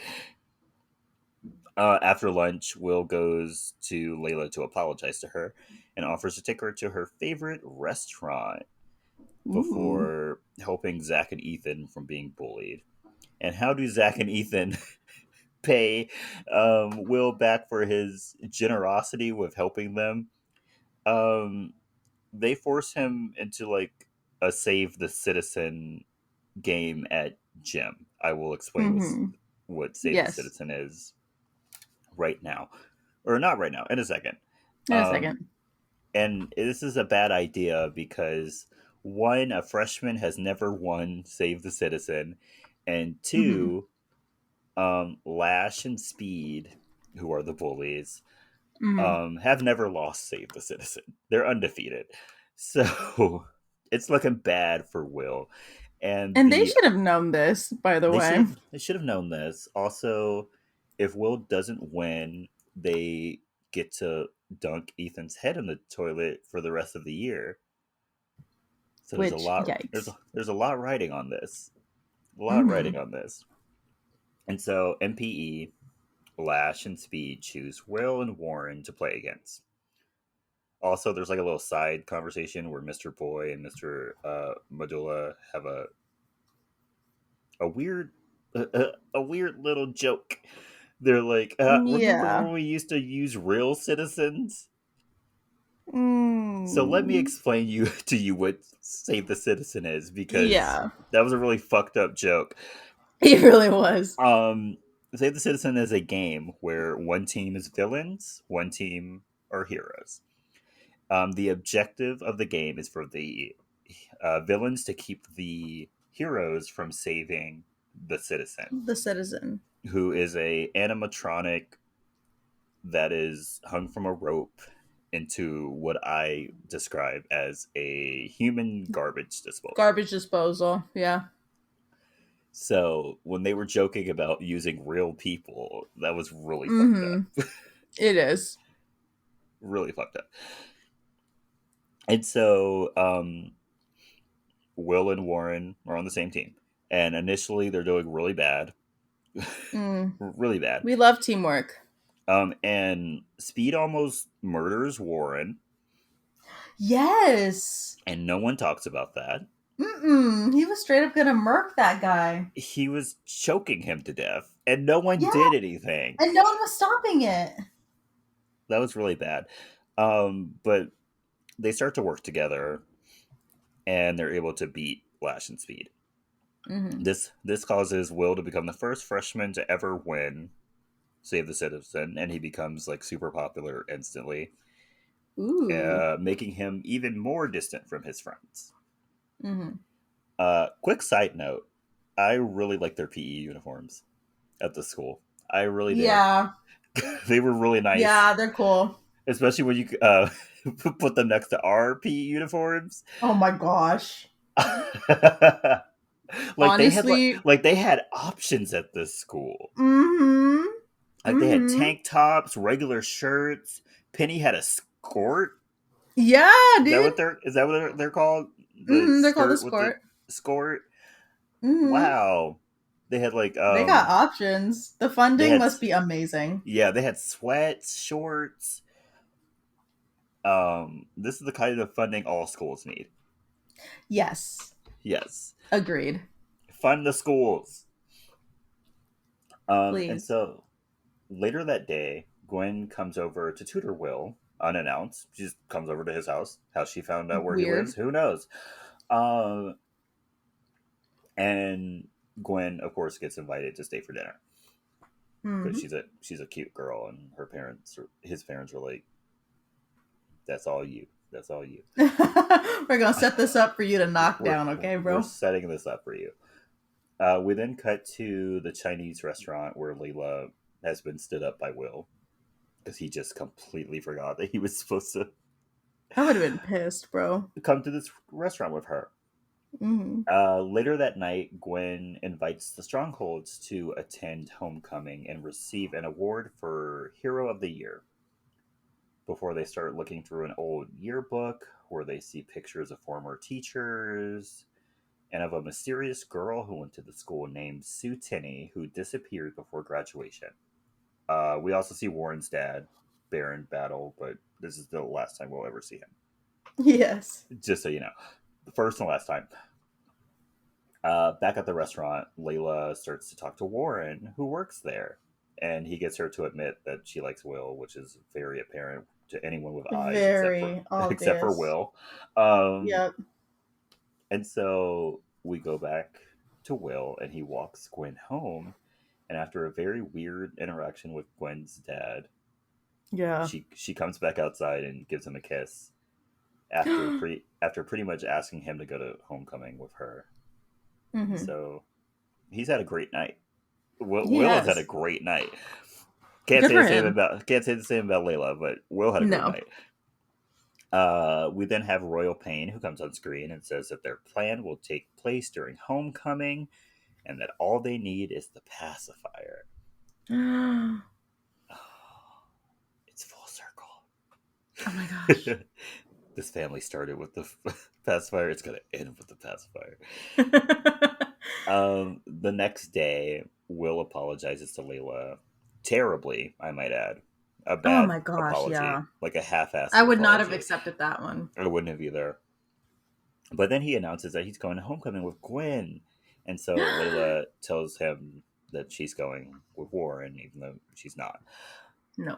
After lunch, Will goes to Layla to apologize to her and offers to take her to her favorite restaurant Ooh. before helping Zach and Ethan from being bullied. And how do Zach and Ethan pay Will back for his generosity with helping them? Um, they force him into like a save the citizen game at gym. I will explain Mm-hmm. what save the Yes. citizen is right now, or not right now, in a second. In a Um, second. and this is a bad idea because one, a freshman has never won Save the Citizen, and Mm-hmm. two, Lash and Speed, who are the bullies, Mm-hmm. have never lost Save the Citizen. They're undefeated, so it's looking bad for Will. And And they should have known this, by the way. they should have known this. Also, if Will doesn't win, they get to dunk Ethan's head in the toilet for the rest of the year. So Which, yikes. there's a lot riding on this. A lot Mm-hmm. riding on this. And so MPE, Lash, and Speed choose Will and Warren to play against. Also, there's like a little side conversation where Mr. Boy and Mr. Medulla have a weird a weird little joke. They're like, remember Yeah. when we used to use real citizens? So let me Mm. explain you to you what Save the Citizen is because Yeah. that was a really fucked up joke. He really was. Um, Save the Citizen is a game where one team is villains, one team are heroes. The objective of the game is for the villains to keep the heroes from saving the citizen, The Citizen. who is a animatronic that is hung from a rope into what I describe as a human garbage disposal. Garbage disposal. Yeah. So when they were joking about using real people, that was really fucked Mm-hmm. up. It is. Really fucked up. And so Will and Warren are on the same team. And initially they're doing really bad. Mm. Really bad. We love teamwork. And Speed almost murders Warren, Yes. and no one talks about that. Mm-mm. He was straight up gonna murk that guy. He was choking him to death, and no one Yeah. did anything. And no one was stopping it. That was really bad. But they start to work together, and they're able to beat Flash and Speed. Mm-hmm. This causes Will to become the first freshman to ever win Save the Citizen, and he becomes like super popular instantly, Ooh. making him even more distant from his friends. Mm-hmm. Quick side note: I really like their PE uniforms at the school. I really did. Yeah. They were really nice, Yeah, they're cool. especially when you put them next to our PE uniforms. Oh my gosh. Like they had Honestly. like they had options at this school. Mm-hmm. Like they had Mm-hmm. tank tops, regular shirts. Penny had a skirt. Yeah, dude. Is that what they're called? The Mm-hmm. They're called the skirt with the Skort. skirt. Mm-hmm. Wow. They had like They got options. The they funding had must be amazing. yeah, they had sweats, shorts. This is the kind of funding all schools need. Yes. Yes. Agreed. Fund the schools. And Please. so later that day, Gwen comes over to tutor Will unannounced. She just comes over to his house. How she found out where he Weird. lives, who knows? Um, and Gwen, of course, gets invited to stay for dinner because Mm-hmm. she's a cute girl, and his parents were like, "That's all you. That's all you. We're gonna set this up for you to knock we're down, okay, we're bro? setting this up for you." We then cut to the Chinese restaurant where Layla has been stood up by Will because he just completely forgot that he was supposed to I would have been pissed, bro. come to this restaurant with her. Mm-hmm. Later that night, Gwen invites the Strongholds to attend homecoming and receive an award for Hero of the Year before they start looking through an old yearbook where they see pictures of former teachers and of a mysterious girl who went to the school named Sue Tinney who disappeared before graduation. We also see Warren's dad, Baron Battle, but this is the last time we'll ever see him. Yes. Just so you know, the first and last time. Back at the restaurant, Layla starts to talk to Warren, who works there, and he gets her to admit that she likes Will, which is very apparent to anyone with eyes, Very except for obvious. Will. Um, Yep. and so we go back to Will, and he walks Gwen home. And after a very weird interaction with Gwen's dad, Yeah. she comes back outside and gives him a kiss after pretty much asking him to go to homecoming with her. Mm-hmm. So he's had a great night. Will has had a Yes. great night. Good for him. Can't say the same about Layla, but Will had a great No. night. We then have Royal Pain who comes on screen and says that their plan will take place during homecoming and that all they need is the pacifier. Oh It's full circle. my gosh. This family started with the pacifier. It's going to end with the pacifier. The next day, Will apologizes to Layla terribly, I might add. A Oh bad my gosh, apology, yeah. like a half-assed I would not have apology. accepted that one. I wouldn't have either. But then he announces that he's going to homecoming with Gwen, and so Layla tells him that she's going with Warren, even though she's not. No.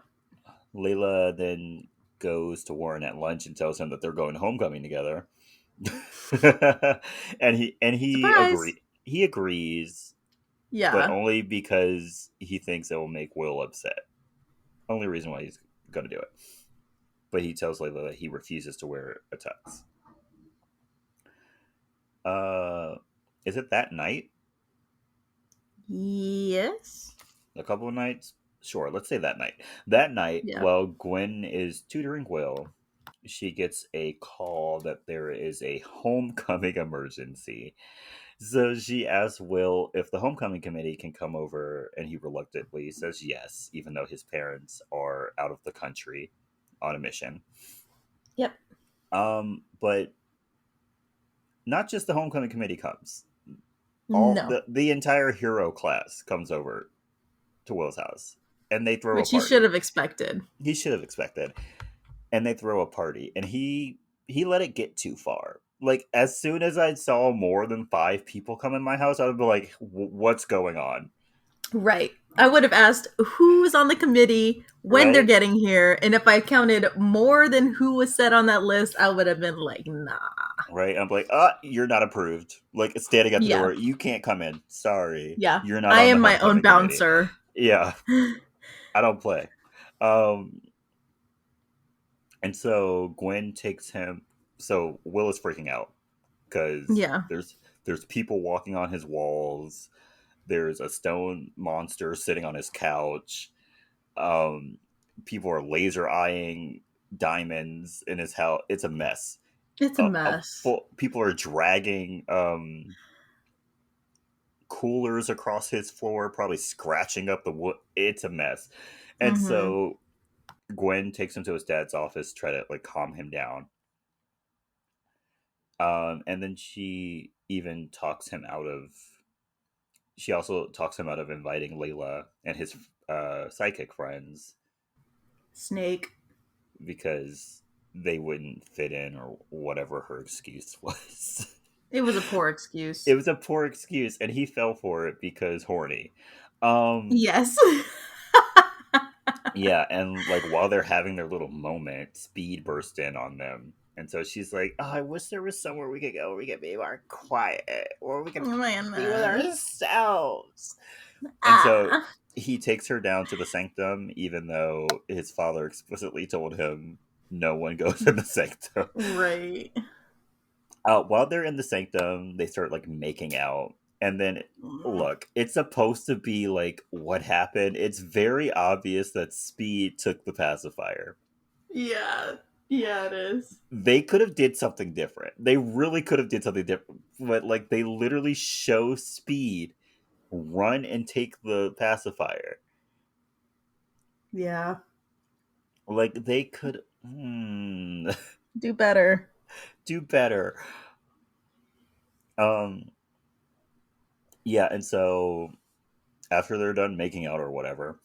Layla then goes to Warren at lunch and tells him that they're going homecoming together. and he Surprise. agrees. but Yeah. only because he thinks it will make Will upset. Only reason why he's going to do it. But he tells Layla that he refuses to wear a tux. Uh, is it that night? Yes. A couple of nights? Sure, let's say that night. That night, Yeah. while Gwen is tutoring Will, she gets a call that there is a homecoming emergency. So she asks Will if the homecoming committee can come over, and he reluctantly says yes, even though his parents are out of the country on a mission. Yep. But not just the homecoming committee comes. All No. the entire hero class comes over to Will's house, and they throw a Which he should party. have expected. He should have expected, and they throw a party, and he let it get too far. Like as soon as I saw more than 5 people come in my house, I would be like, "What's going on?" Right. I would have asked who's on the committee, when they're Right? getting here, and if I counted more than who was said on that list, I would have been like, nah. Right? I'm like, you're not approved. Like it's standing at the Yeah. door. You can't come in. Sorry, Yeah. you're not I on the am my own homecoming committee. bouncer. Yeah, I don't play. Um, and so Gwen takes him. So Will is freaking out because Yeah. there's people walking on his walls. There's a stone monster sitting on his couch. Um, People are laser eyeing diamonds in his house. It's a mess. It's a mess. People are dragging coolers across his floor, probably scratching up the wood. It's a mess. And Mm-hmm. so Gwen takes him to his dad's office, try to like calm him down. And then she also talks him out of inviting Layla and his psychic friends Snake. because they wouldn't fit in or whatever her excuse was. It was a poor It excuse. was a poor excuse, and he fell for it because horny. Um, Yes. yeah, and like while they're having their little moment, Speed burst in on them. And so she's like, "Oh, I wish there was somewhere we could go where we could be more quiet, or we could Oh, be with man. ourselves." And so Ah. he takes her down to the sanctum, even though his father explicitly told him no one goes in the sanctum. Right. While they're in the sanctum, they start like making out. And then, look, it's supposed to be like what happened. It's very obvious that Speed took the pacifier. Yeah. Yeah, it is. They could have did something different. They really could have did something different. But like they literally show Speed run and take the pacifier. Yeah. Like they could Do better. do better. Um yeah, and so after they're done making out or whatever,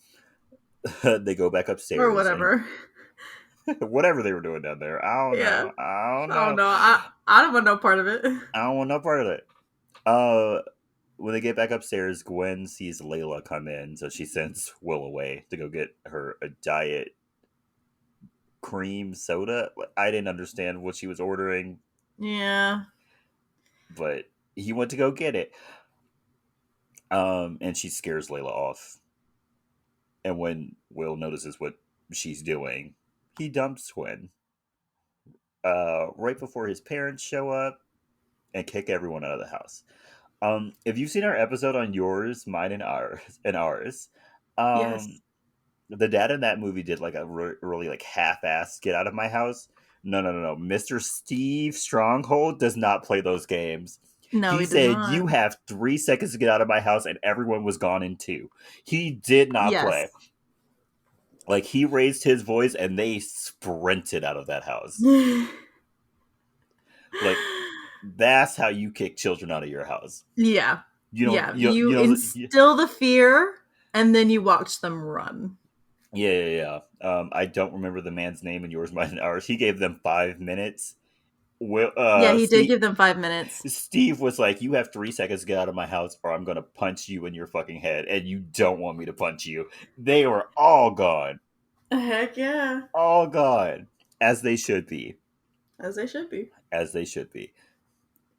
they go back Or upstairs and whatever. whatever they were doing down there. I don't Yeah. know. I don't Oh know. no, I don't want no part of it. I don't want no part of it. Uh, when they get back upstairs, Gwen sees Layla come in, so she sends Will away to go get her a diet cream soda. I didn't understand what she was ordering, Yeah. but he went to go get it. And she scares Layla off. And when Will notices what she's doing, he dumps Gwen. Right before his parents show up and kick everyone out of the house. If you've seen our episode on yours, mine, and ours, Yes. um, the dad in that movie did like a really like half-ass get out of my house. No, no, no, no. Mr. Steve Stronghold does not play those games. No, He he does said not. you have 3 seconds to get out of my house, and everyone was gone in two. He did not Yes. play. Like he raised his voice, and they sprinted out of that house. Like that's how you kick children out of your house. Yeah. You don't. Yeah. You You you know. instill the fear and then you watch them run. Yeah, yeah, yeah. I don't remember the man's name in yours, mine, and ours. He gave them 5 minutes. Will Yeah, he did Steve give them 5 minutes. Steve was like, "You have 3 seconds to get out of my house, or I'm gonna punch you in your fucking head." And you don't want me to punch you. They were Heck yeah. all gone, as they should be, As they should be. as they should be.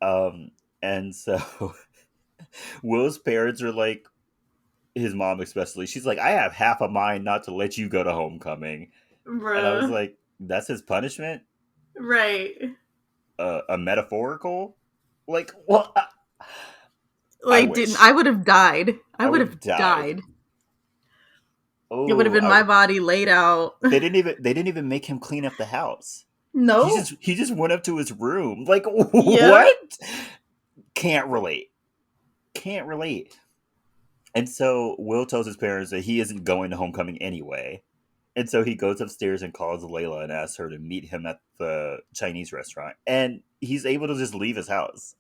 And so Will's parents are like, his mom especially, she's like, I have half a mind not to let you go to homecoming. And I was Bruh. like, that's his punishment? Right. A metaphorical? Like, what? I Like, didn't wish. I would have died. I I would would have have died. died. It would have Oh, been my body laid out. they didn't even make him clean up the house. No. He just went up to his room. Like, Yeah. what? Can't relate. Can't relate. And so Will tells his parents that he isn't going to homecoming anyway. And so he goes upstairs and calls Layla and asks her to meet him at the Chinese restaurant. And he's able to just leave his house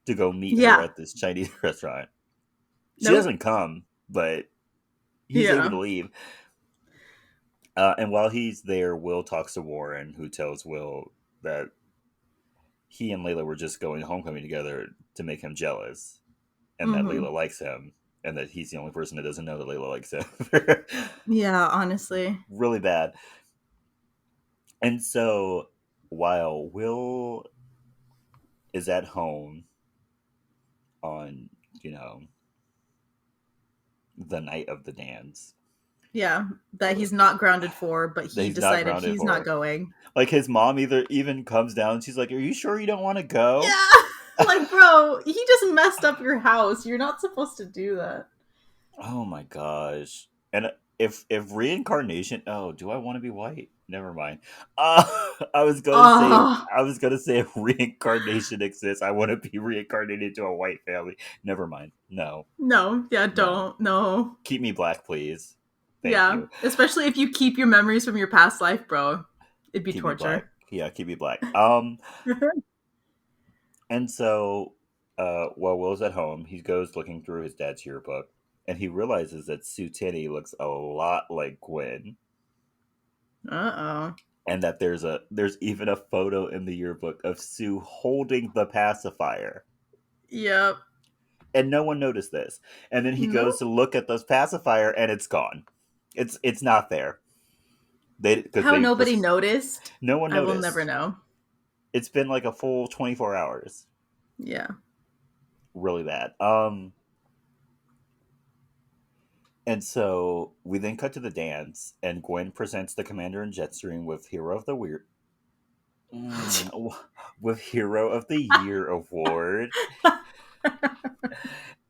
to go meet her Yeah. at this Chinese restaurant. She Nope. doesn't come, but he's able Yeah. to leave. And while he's there, Will talks to Warren, who tells Will that he and Layla were just going to homecoming together to make him jealous, and that Mm-hmm. Layla likes him, and that he's the only person that doesn't know that Layla likes him. Yeah, honestly. Really bad. And so while Will is at home on, you know, the night of the dance, Yeah. That he's not grounded for, but that he he's not decided grounded he's not for, going. like his mom either even comes down and she's like, "Are you sure you don't want to go?" Yeah. Like, bro, he just messed up your house. You're not supposed to do that. Oh my gosh. And if reincarnation, oh, do I want to be white? Never mind. Oh. I was gonna say if reincarnation exists, I want to be reincarnated to a white family. Never mind. No, No. Yeah, no. don't. No. Keep me black, please. Thank Yeah. you. Especially if you keep your memories from your past life, bro. It'd be Keep me black. torture. Yeah, keep me black. And so while Will's at home, he goes looking through his dad's yearbook and he realizes that Sue Tenney looks a lot like Gwen. Uh-oh. And that there's even a photo in the yearbook of Sue holding the pacifier, Yep. and no one noticed this. And then he goes Nope. to look at this pacifier, and it's gone. It's not there. How nobody noticed, No one I will never noticed. know. It's been like a full 24 hours. Yeah. Really bad. And so we then cut to the dance, and Gwen presents the commander in Jetstream with Hero of the Weird. With Hero of the Year award,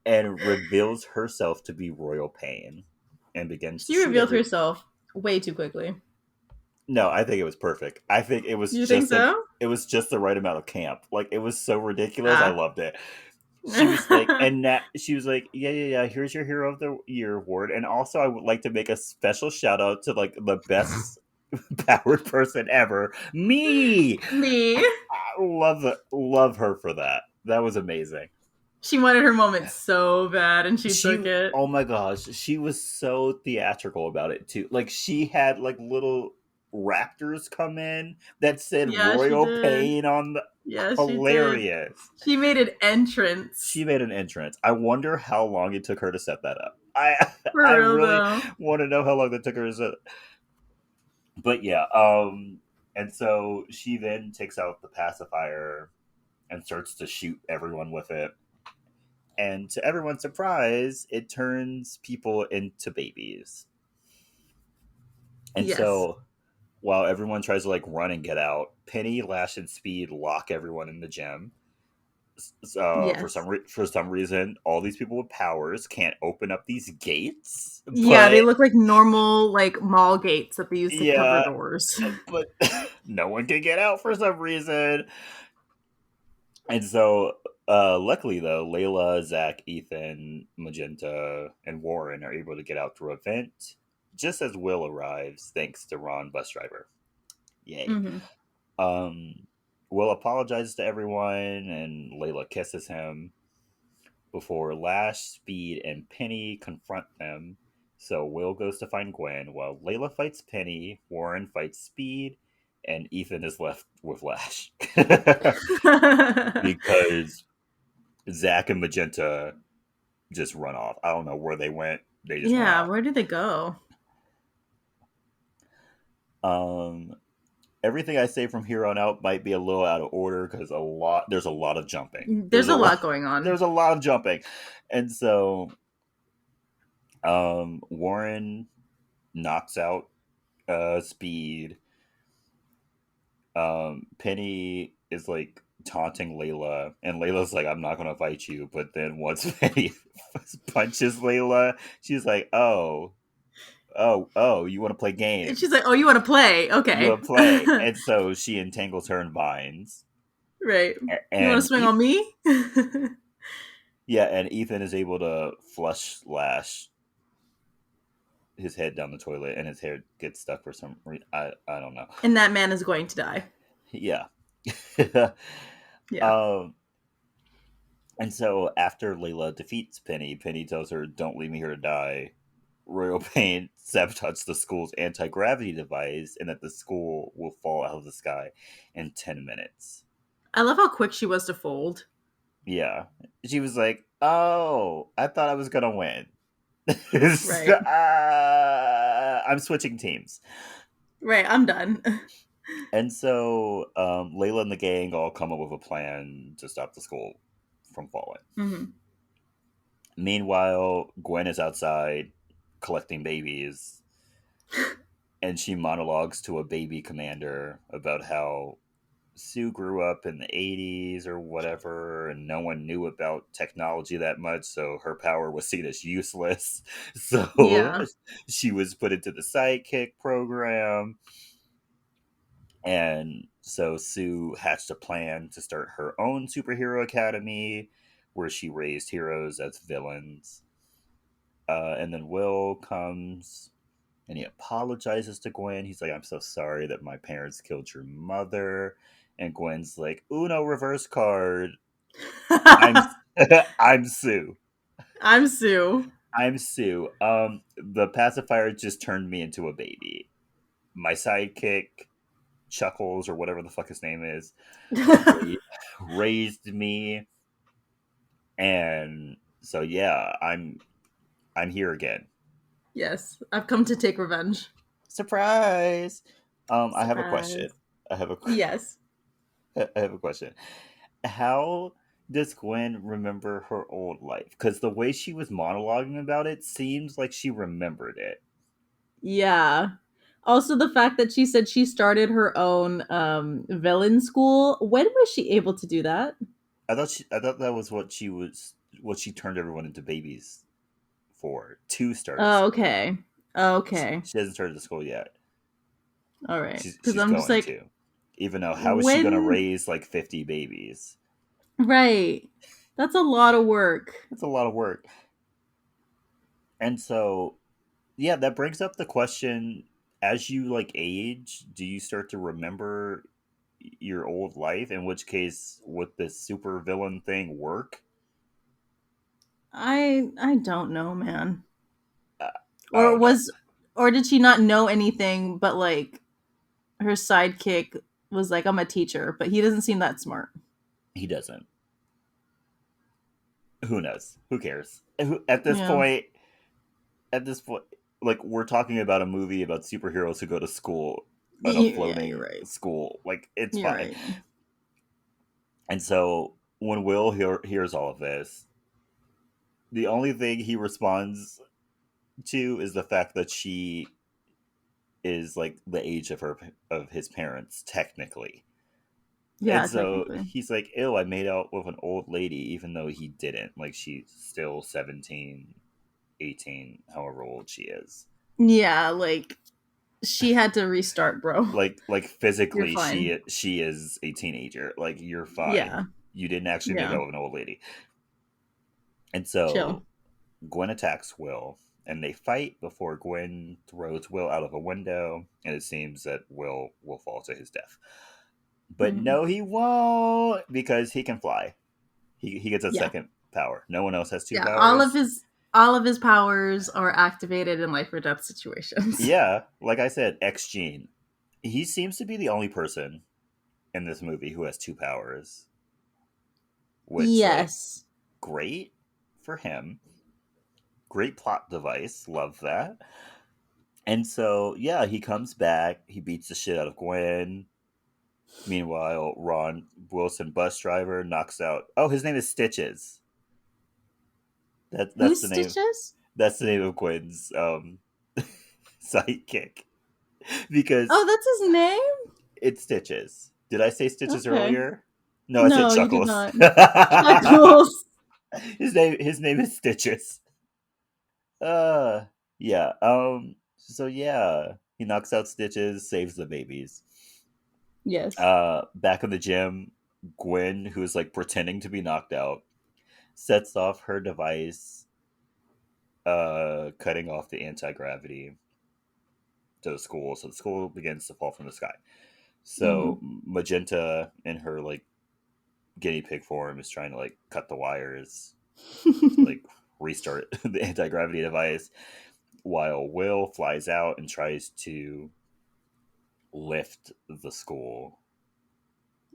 and reveals herself to be Royal Pain and begins to She shoot revealed every. herself way too quickly. No, I think it was perfect. I think You think so? it was just the right amount of camp. Like it was so ridiculous. I Ah. loved it. She was like, and she was like, yeah. Here's your Hero of the Year award, and also I would like to make a special shout out to like the best powered person ever, me. Me. I love her for that. That was amazing. She wanted her moment so bad and she took it. Oh my gosh, she was so theatrical about it too. Like she had like little raptors come in that said Yeah, she Royal did. Pain on the. Yeah, she did. Hilarious. She made an entrance. She made an entrance. I wonder how long it took her to set that up. For I real really though. want to know how long that took her to set. But yeah, and so she then takes out the pacifier and starts to shoot everyone with it. And to everyone's surprise, it turns people into babies. And Yes. so while everyone tries to like run and get out, Penny, Lash, and Speed lock everyone in the gym. Yes. For some reason, all these people with powers can't open up these gates. Yeah, they But look like normal like mall gates that they use to cover yeah, doors. but no one can get out for some reason. And so, luckily though, Layla, Zach, Ethan, Magenta, and Warren are able to get out through a vent just as Will arrives, thanks to Ron, bus driver. Yay. Mm-hmm. Um, Will apologizes to everyone, and Layla kisses him before Lash, Speed, and Penny confront them. So Will goes to find Gwen, while Layla fights Penny, Warren fights Speed, and Ethan is left with Lash. Because Zach and Magenta just run off. I don't know where they went. They just run Yeah, off. where did they go? Um, Everything I say from here on out might be a little out of order because there's a lot of jumping. There's a lot going on. There's a lot of jumping, and so Warren knocks out Speed. Penny is like taunting Layla, and Layla's like, "I'm not gonna fight you." But then once Penny punches Layla, she's like, "Oh, you want to play And she's games? like, "Oh, you want to play? You Okay." want to play?" And so she entangles her in vines, Right. You want to and swing on me? yeah, and Ethan is able to flush lash his head down the toilet, and his hair gets stuck for some reason. I don't know. And that man is going to die. Yeah. Yeah. um, and so after Layla defeats Penny, Penny tells her, "Don't leave me here to die." Royal Pain sabotages the school's anti gravity device, and that the school will fall out of the sky in 10 minutes. I love how quick she was to fold. Yeah. She was like, "Oh, I thought I was going to win." Right. I'm switching teams. Right. I'm done. And so Layla and the gang all come up with a plan to stop the school from falling. Hmm. Meanwhile, Gwen is outside collecting babies, and she monologues to a baby commander about how Sue grew up in the 80s or whatever, and no one knew about technology that much, so her power was seen as useless. So Yeah. she was put into the sidekick program. And so Sue hatched a plan to start her own superhero academy where she raised heroes as villains. And then Will comes and he apologizes to Gwen. He's like, "I'm so sorry that my parents killed your mother." And Gwen's like, "Uno reverse card. I'm I'm Sue. I'm Sue. I'm Sue. The pacifier just turned me into a baby. My sidekick, Chuckles or whatever the fuck his name is, ra- raised me, and so yeah, I'm here again. Yes. I've come to take revenge. Surprise. I have a question. Surprise. I have a Yes. I have a question. How does Gwen remember her old life? Because the way she was monologuing about it seems like she remembered it. Yeah. Also, the fact that she said she started her own villain school. When was she able to do that? I thought that was what she turned everyone into babies for to start a Oh, school. okay. Okay. She hasn't started the school yet. All right. Because She's I'm just going like, to. Even though how is she going to when? raise like 50 babies? Right. That's a lot of work. That's a lot of work. And so yeah, that brings up the question, as you like age, do you start to remember your old life? In which case, would this super villain thing work? I don't know, man. Uh, I Or don't know. was or did she not know anything but like her sidekick was like, I'm a teacher, but he doesn't seem that smart. He doesn't. Who knows? Who cares? Yeah. At this point, like we're talking about a movie about superheroes who go to school on a Yeah, you're floating right. school. Like it's You're fine. right. And so when Will hears all of this, the only thing he responds to is the fact that she is like the age of his parents technically. And Yeah, so technically. he's like, "Ew, I made out with an old lady," even though he didn't. Like she's still 17, 18, however old she is. Yeah, like she had to restart, bro. Like You're physically fine. she is a teenager. Like you're fine. Yeah. You didn't actually make Yeah. out with an old lady. And Chill. so Gwen attacks Will, and they fight before Gwen throws Will out of a window, and it seems that Will fall to his death. But Hmm. no, he won't, because he can fly. He gets a Yeah. second power. No one else has two Yeah. powers. All of his powers are activated in life or death situations. Yeah, like I said, X Gene. He seems to be the only person in this movie who has two powers, which like Yes. great for him. Great plot device. Love that. And so, yeah, he comes back. He beats the shit out of Gwen. Meanwhile, Ron Wilson, bus driver, knocks out. Oh, his name is Stitches. That's Who's the name. Stitches? That's the name of Gwen's sidekick Oh, because that's his name? it's Stitches. Did I say Stitches Okay. earlier? No, I said No, you did Chuckles. not. Chuckles. His name is Stitches. Uh yeah. So yeah, he knocks out Stitches, saves the babies. Yes. Back in the gym, Gwen, who's like pretending to be knocked out, sets off her device, cutting off the anti-gravity to the school, so the school begins to fall from the sky. So Mm-hmm. Magenta, in her like guinea pig form, is trying to like cut the wires to like restart the anti-gravity device, while Will flies out and tries to lift the school,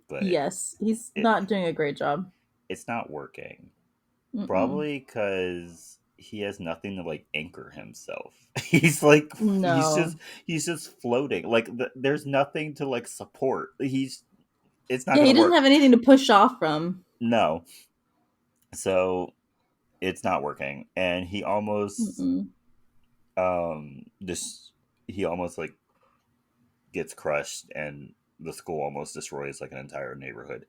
but Yes, he's it not doing a great job. it's not working. Mm-mm. Probably because he has nothing to like anchor himself. He's like he's just No. he's just floating. Like there's nothing to like support. It's not Yeah, he gonna doesn't work. have anything to push off from. No, so it's not working, and he almost Mm-mm. this he almost like gets crushed, and the school almost destroys like an entire neighborhood.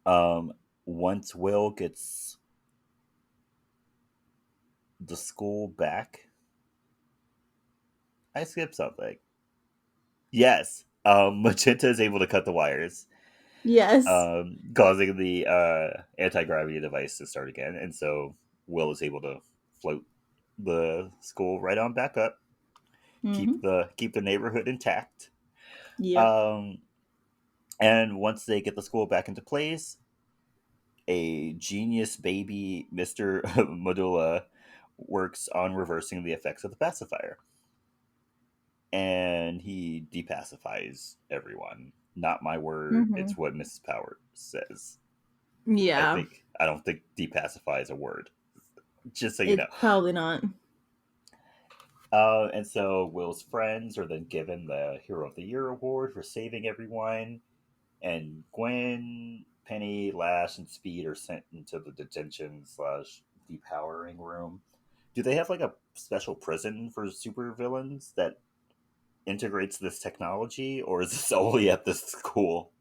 Um, Once Will gets the school back, I skipped something. Yes. Magenta is able to cut the wires, Yes. causing the anti gravity device to start again, and so Will is able to float the school right on back up, Mm-hmm. keep the neighborhood intact. Yep. Um, and once they get the school back into place, a genius baby, Mister Medulla, works on reversing the effects of the pacifier, and he depacifies everyone. Not my word. Mm-hmm. It's what Mrs. Power says. Yeah, I don't think depacify is a word. Just so you it's know. probably not. And so Will's friends are then given the Hero of the Year award for saving everyone. And Gwen, Penny, Lash, and Speed are sent into the detention slash depowering room. Do they have like a special prison for supervillains that integrates this technology, or is this only at this school?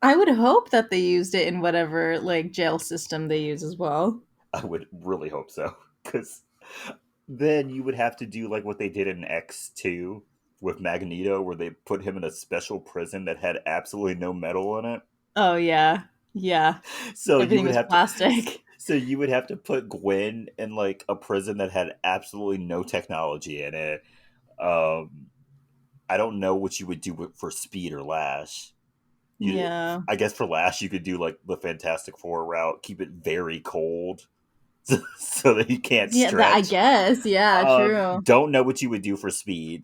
I would hope that they used it in whatever like jail system they use as well. I would really hope so, because then you would have to do like what they did in X2 with Magneto, where they put him in a special prison that had absolutely no metal in it. Oh yeah, yeah. So you Everything would was have to, plastic. so you would have to put Gwen in like a prison that had absolutely no technology in it. Um, I don't know what you would do for Speed or Lash. You, Yeah. I guess for Lash, you could do like the Fantastic Four route, keep it very cold so that he can't Yeah, that I stretch. guess. Yeah, true. Don't know what you would do for Speed.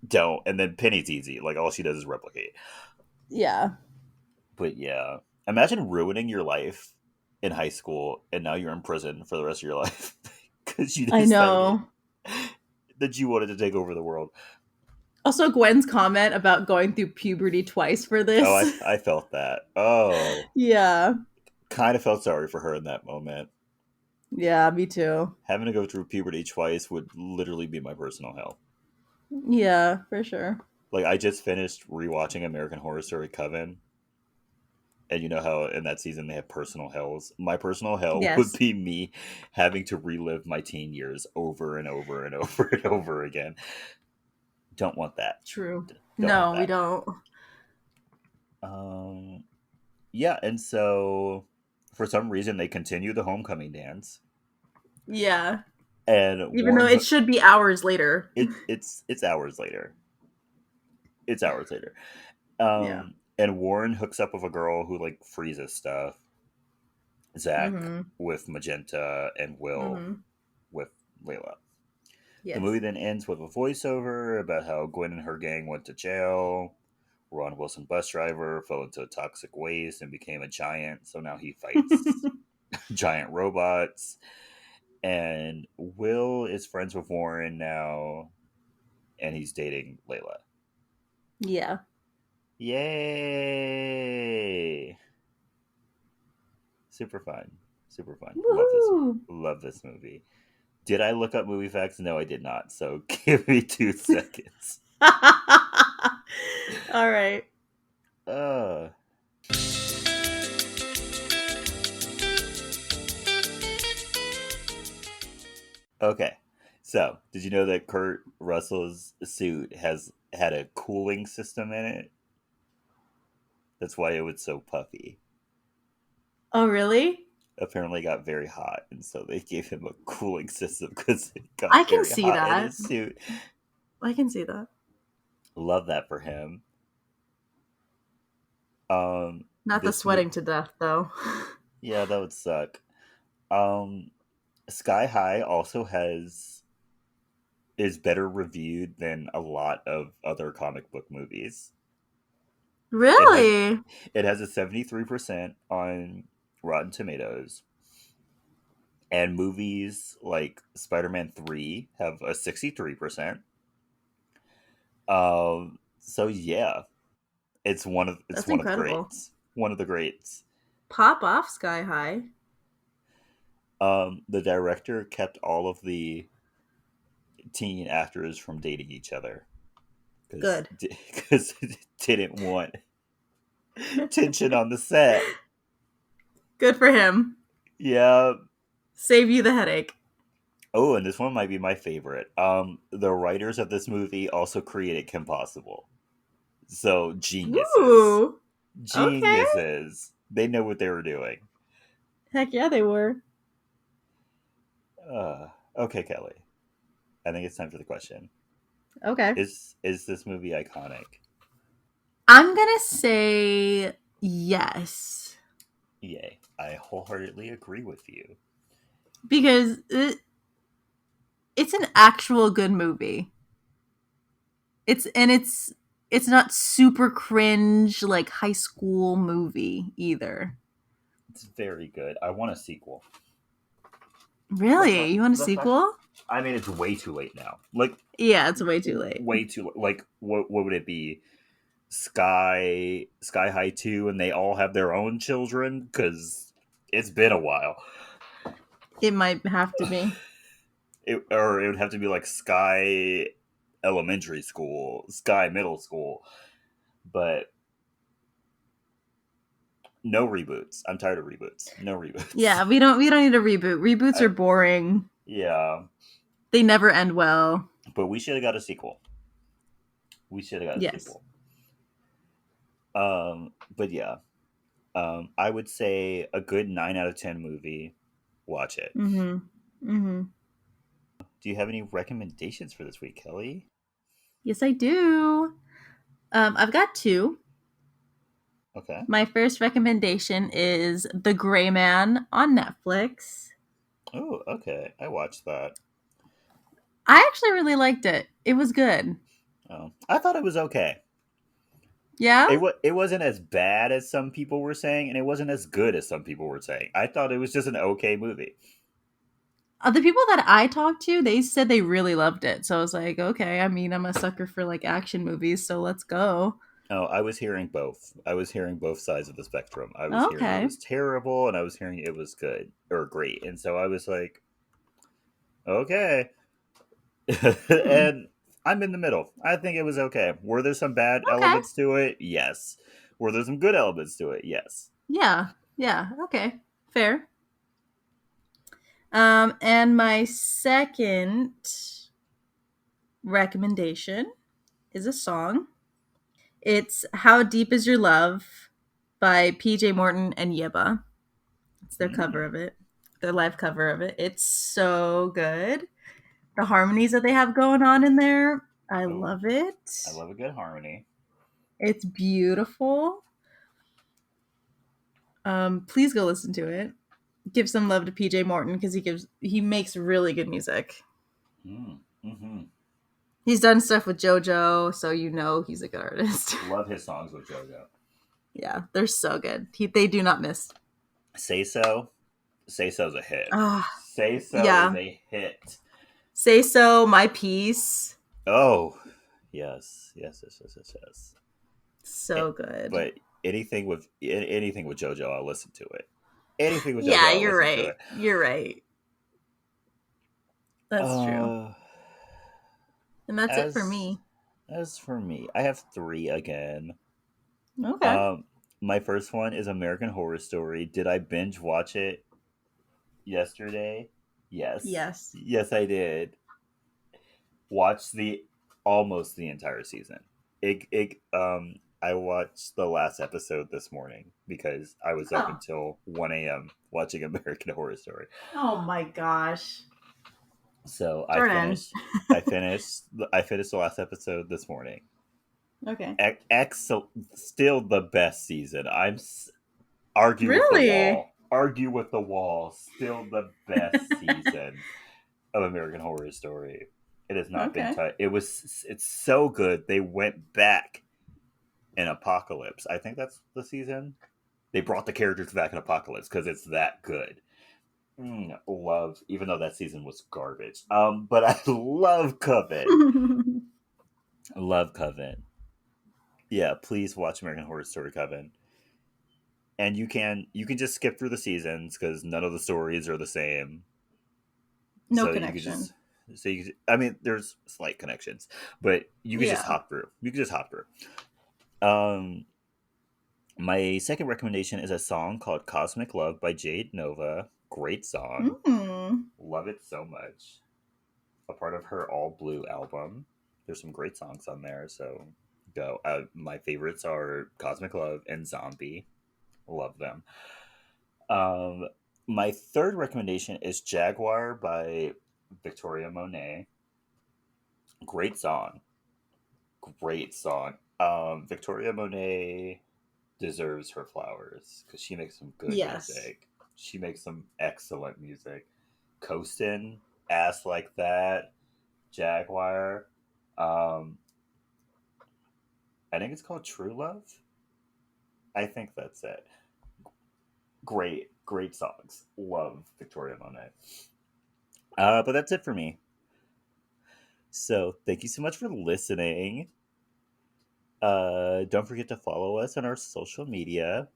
Don't. And then Penny's easy. Like all she does is replicate. Yeah. But yeah, imagine ruining your life in high school and now you're in prison for the rest of your life because you I decided know. that you wanted to take over the world. Also Gwen's comment about going through puberty twice for Oh, this. I felt that. Oh, Yeah. kind of felt sorry for her in that moment. Yeah, me too. Having to go through puberty twice would literally be my personal hell. Yeah, for sure. Like I just finished rewatching American Horror Story Coven, and you know how in that season they have personal hells. My personal hell would Yes. be me having to relive my teen years over and over and over and over again. Don't want that. True. Don't want No, we that. don't. Um, yeah, and so for some reason they continue the homecoming dance, Yeah. and Even though it should be hours later. it's hours later. It's hours later. Yeah. And Warren hooks up with a girl who like freezes stuff. Zach Mhm. with Magenta, and Will Mhm. with Layla. The movie Yes. then ends with a voiceover about how Gwen and her gang went to jail. Ron Wilson, bus driver, fell into toxic waste and became a giant. So now he fights giant robots. And Will is friends with Warren now, and he's dating Layla. Yeah. Yay! Super fun. Super fun. Woohoo! Love this movie. Did I look up movie facts? No, I did not. So give me 2 seconds. All right. Uh, okay. So, did you know that Kurt Russell's suit has had a cooling system in it? That's why it was so puffy. Oh, really? Apparently, it got very hot, and so they gave him a cooling system because it I got can very see hot in that. his suit. I can see that. Love that for him. Not the This mo- sweating to death, though. yeah, that would suck. Um, Sky High also has is better reviewed than a lot of other comic book movies. It has Really? it has a 73% on Rotten Tomatoes, and movies like Spider-Man 3 have a 63%. So yeah, it's That's one of the incredible. greats. One of the greats. Pop off Sky High. The director kept all of the teen actors from dating each other because Good. because didn't want tension on the set. Good for him. Yeah. Save you the headache. Oh, and this one might be my favorite. The writers of this movie also created Kim Possible. So geniuses. Ooh. Okay. Geniuses. They know what they were doing. Heck yeah, they were. Okay, Kelly. I think it's time for the question. Okay. Is this movie iconic? I'm gonna say yes. Yay. I wholeheartedly agree with you. Because it's an actual good movie. It's not super cringe like high school movie either. It's very good. I want a sequel. Let's Really? not You want a let's not sequel? I mean it's way too late now. Like Yeah, it's way too late. way too like what would it be? Sky High 2 and they all have their own children cuz it's been a while. It might have to be. Or it would have to be like Sky Elementary School, Sky Middle School, but no reboots. I'm tired of reboots. No reboots. Yeah, we don't need a reboot. Reboots I, are boring. yeah, They never end well. but we should have got a sequel. We should have got a Yes. sequel. But yeah, I would say a good 9 out of 10 movie. Watch it. Mhm. Mhm. Do you have any recommendations for this week, Kelly? Yes, I do. I've got two. Okay. My first recommendation is The Gray Man on Netflix. Oh, okay. I watched that. I actually really liked it. It was good. Oh, I thought it was okay. Yeah? It wasn't as bad as some people were saying, and it wasn't as good as some people were saying. I thought it was just an okay movie. The people that I talked to, they said they really loved it. So I was like, okay, I mean, I'm a sucker for like action movies, so let's go. Oh, I was hearing both. I was hearing both sides of the spectrum. I was hearing it Okay. was terrible, and I was hearing it was good or great. And so I was like, okay. Hmm. And I'm in the middle. I think it was okay. Were there some bad Okay. elements to it? Yes. Were there some good elements to it? Yes. Yeah. Yeah. Okay. Fair. And my second recommendation is a song. It's How Deep Is Your Love by PJ Morton and Yeba. It's their cover Mm. of it, their live cover of it. It's so good. The harmonies that they have going on in there, I Oh, love it. I love a good harmony. It's beautiful. Please go listen to it. Give some love to PJ Morton because he makes really good music. Mm. Mm-hmm. He's done stuff with JoJo, so you know he's a good artist. Love his songs with JoJo. Yeah, they're so good. They do not miss. Say So. Say So's a hit. Ah, Say So is yeah. a hit. Say So, My Piece. Oh, yes, yes, yes, yes, yes, yes. So good. But anything with JoJo, I'll listen to it. Anything with JoJo, Yeah, I'll you're listen to right. it. You're right. That's true. Uh, And that's it for as me. as for me, I have three again. Okay. Um, my first one is American Horror Story. Did I binge watch it yesterday? Yes, Yes. yes, I did. Watched the almost the entire season. I watched the last episode this morning because I was up Oh. until 1 a.m. watching American Horror Story. Oh my gosh. So I Jordan. finished. I finished. I finished the last episode this morning. Okay. Excellent. Still the best season. Argue with the Really? wall. Argue with the wall. Still the best season of American Horror Story. It has not been Okay. touched. It's so good. They went back in Apocalypse. I think that's the season. They brought the characters back in Apocalypse because it's that good. Love, even though that season was garbage. But I love Coven. Love Coven. Yeah, please watch American Horror Story Coven. And you can just skip through the seasons because none of the stories are the same. No So you could connection. just I mean, there's slight connections, but you could just Yeah. hop through. You could just hop through. Um, my second recommendation is a song called "Cosmic Love" by Jade Nova. Great song, Mm. love it so much. A part of her All Blue album. There's some great songs on there, so go. My favorites are "Cosmic Love" and "Zombie." Love them. Um, my third recommendation is "Jaguar" by Victoria Monet. Great song. Great song. Victoria Monet deserves her flowers because she makes some good Yes. music. She makes some excellent music. Coastin', Ass Like That, Jaguar. Um, I think it's called True Love. I think that's it. Great, great songs. Love Victoria Monet. But that's it for me. So thank you so much for listening. Don't forget to follow us on our social media.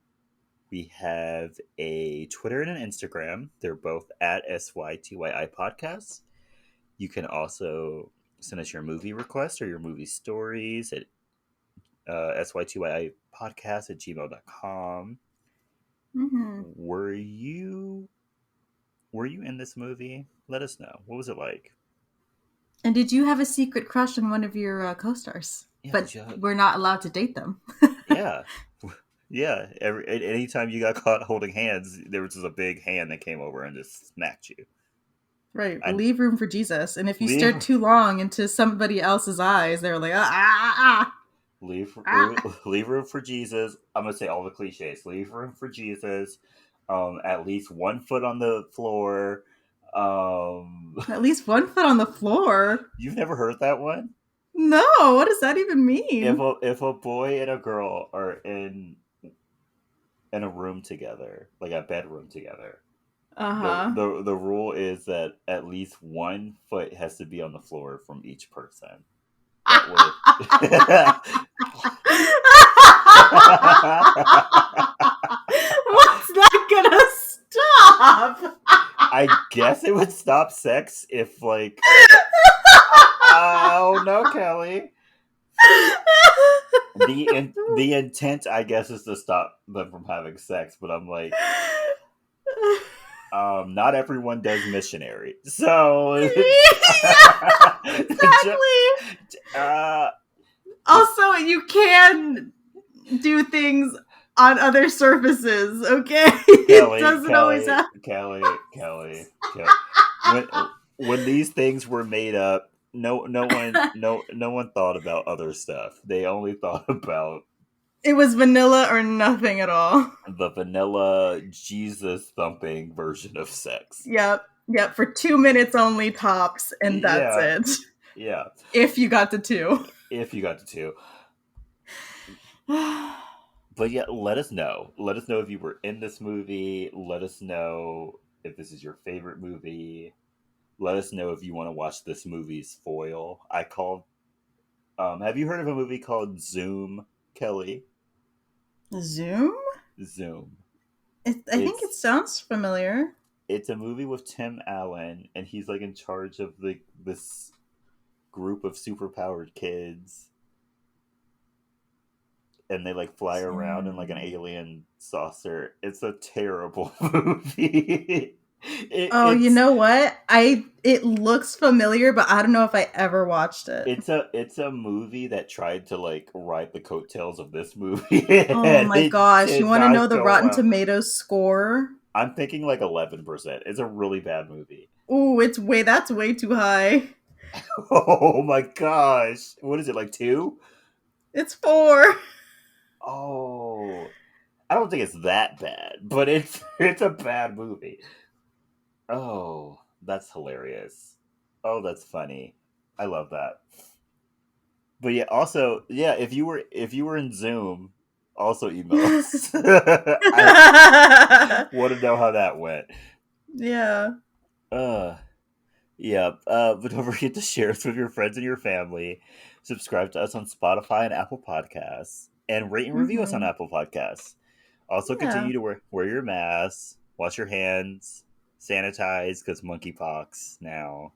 We have a Twitter and an Instagram. They're both at SYTYI Podcasts. You can also send us your movie requests or your movie stories at SYTYI Podcast at gmail.com. Mm-hmm. Were you in this movie? Let us know. What was it like? And did you have a secret crush on one of your co-stars? Yeah, did But you? we're not allowed to date them. Yeah. Yeah. Anytime you got caught holding hands, there was just a big hand that came over and just smacked you. Right. I Leave room for Jesus. And if you leave stared too long into somebody else's eyes, they were like, leave ah. leave room for Jesus. I'm gonna say all the cliches. Leave room for Jesus. At least 1 foot on the floor. At least 1 foot on the floor. You've never heard that one? No, what does that even If mean? a boy and a girl are in a room together, like a bedroom together, Uh the huh. the rule is that at least 1 foot has to be on the floor from each person. That way. What's that gonna stop? I guess it would stop sex if, like, oh no, Kelly. The intent, I guess, is to stop them from having sex, but I'm like, not everyone does missionary, so Yeah, just, exactly. uh, just Also, you can do things on other surfaces, okay? It Kelly, doesn't always Kelly, have. Kelly, Kelly, Kelly. When when these things were made up, no one thought about other stuff. They only thought about It was vanilla or nothing at all. the vanilla Jesus thumping version of sex. Yep. Yep. For 2 minutes only tops, and that's Yeah, it. yeah. If you got to two. If you got to two, but yeah, let us know. Let us know if you were in this movie. Let us know if this is your favorite movie. Let us know if you want to watch this movie's foil. I called. Have you heard of a movie called Zoom, Kelly? Zoom? Zoom. I think it It's sounds familiar. it's a movie with Tim Allen, and he's like in charge of this group of superpowered kids, and they like fly around in like an Tim. alien saucer. It's a terrible movie. Oh, you It's know what? It looks familiar, but I don't know if I ever watched it. it's a movie that tried to like ride the coattails of this movie, Oh and my it gosh, you did want to know not the go Rotten well. Tomatoes score? I'm thinking like 11%. It's a really bad movie. Ooh, that's way too high. Oh my gosh, what is it, like 2? It's 4. Oh, I don't think it's that bad, but it's a bad movie. Oh, that's hilarious. Oh, that's funny. I love that. But yeah, also, yeah, if you were in Zoom, also email us. I want to know how that went. Yeah. Uh, yeah. But don't forget to share us with your friends and your family. Subscribe to us on Spotify and Apple Podcasts, and rate and review us on Mhm. Apple Podcasts. Also, Yeah. continue to wear your masks, wash your hands, sanitize because monkeypox now.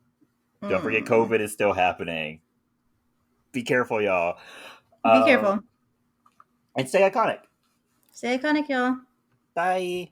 Don't forget, Mm. COVID is still happening. Be careful, y'all. Be Um, careful. and stay iconic. Stay iconic, y'all. Bye.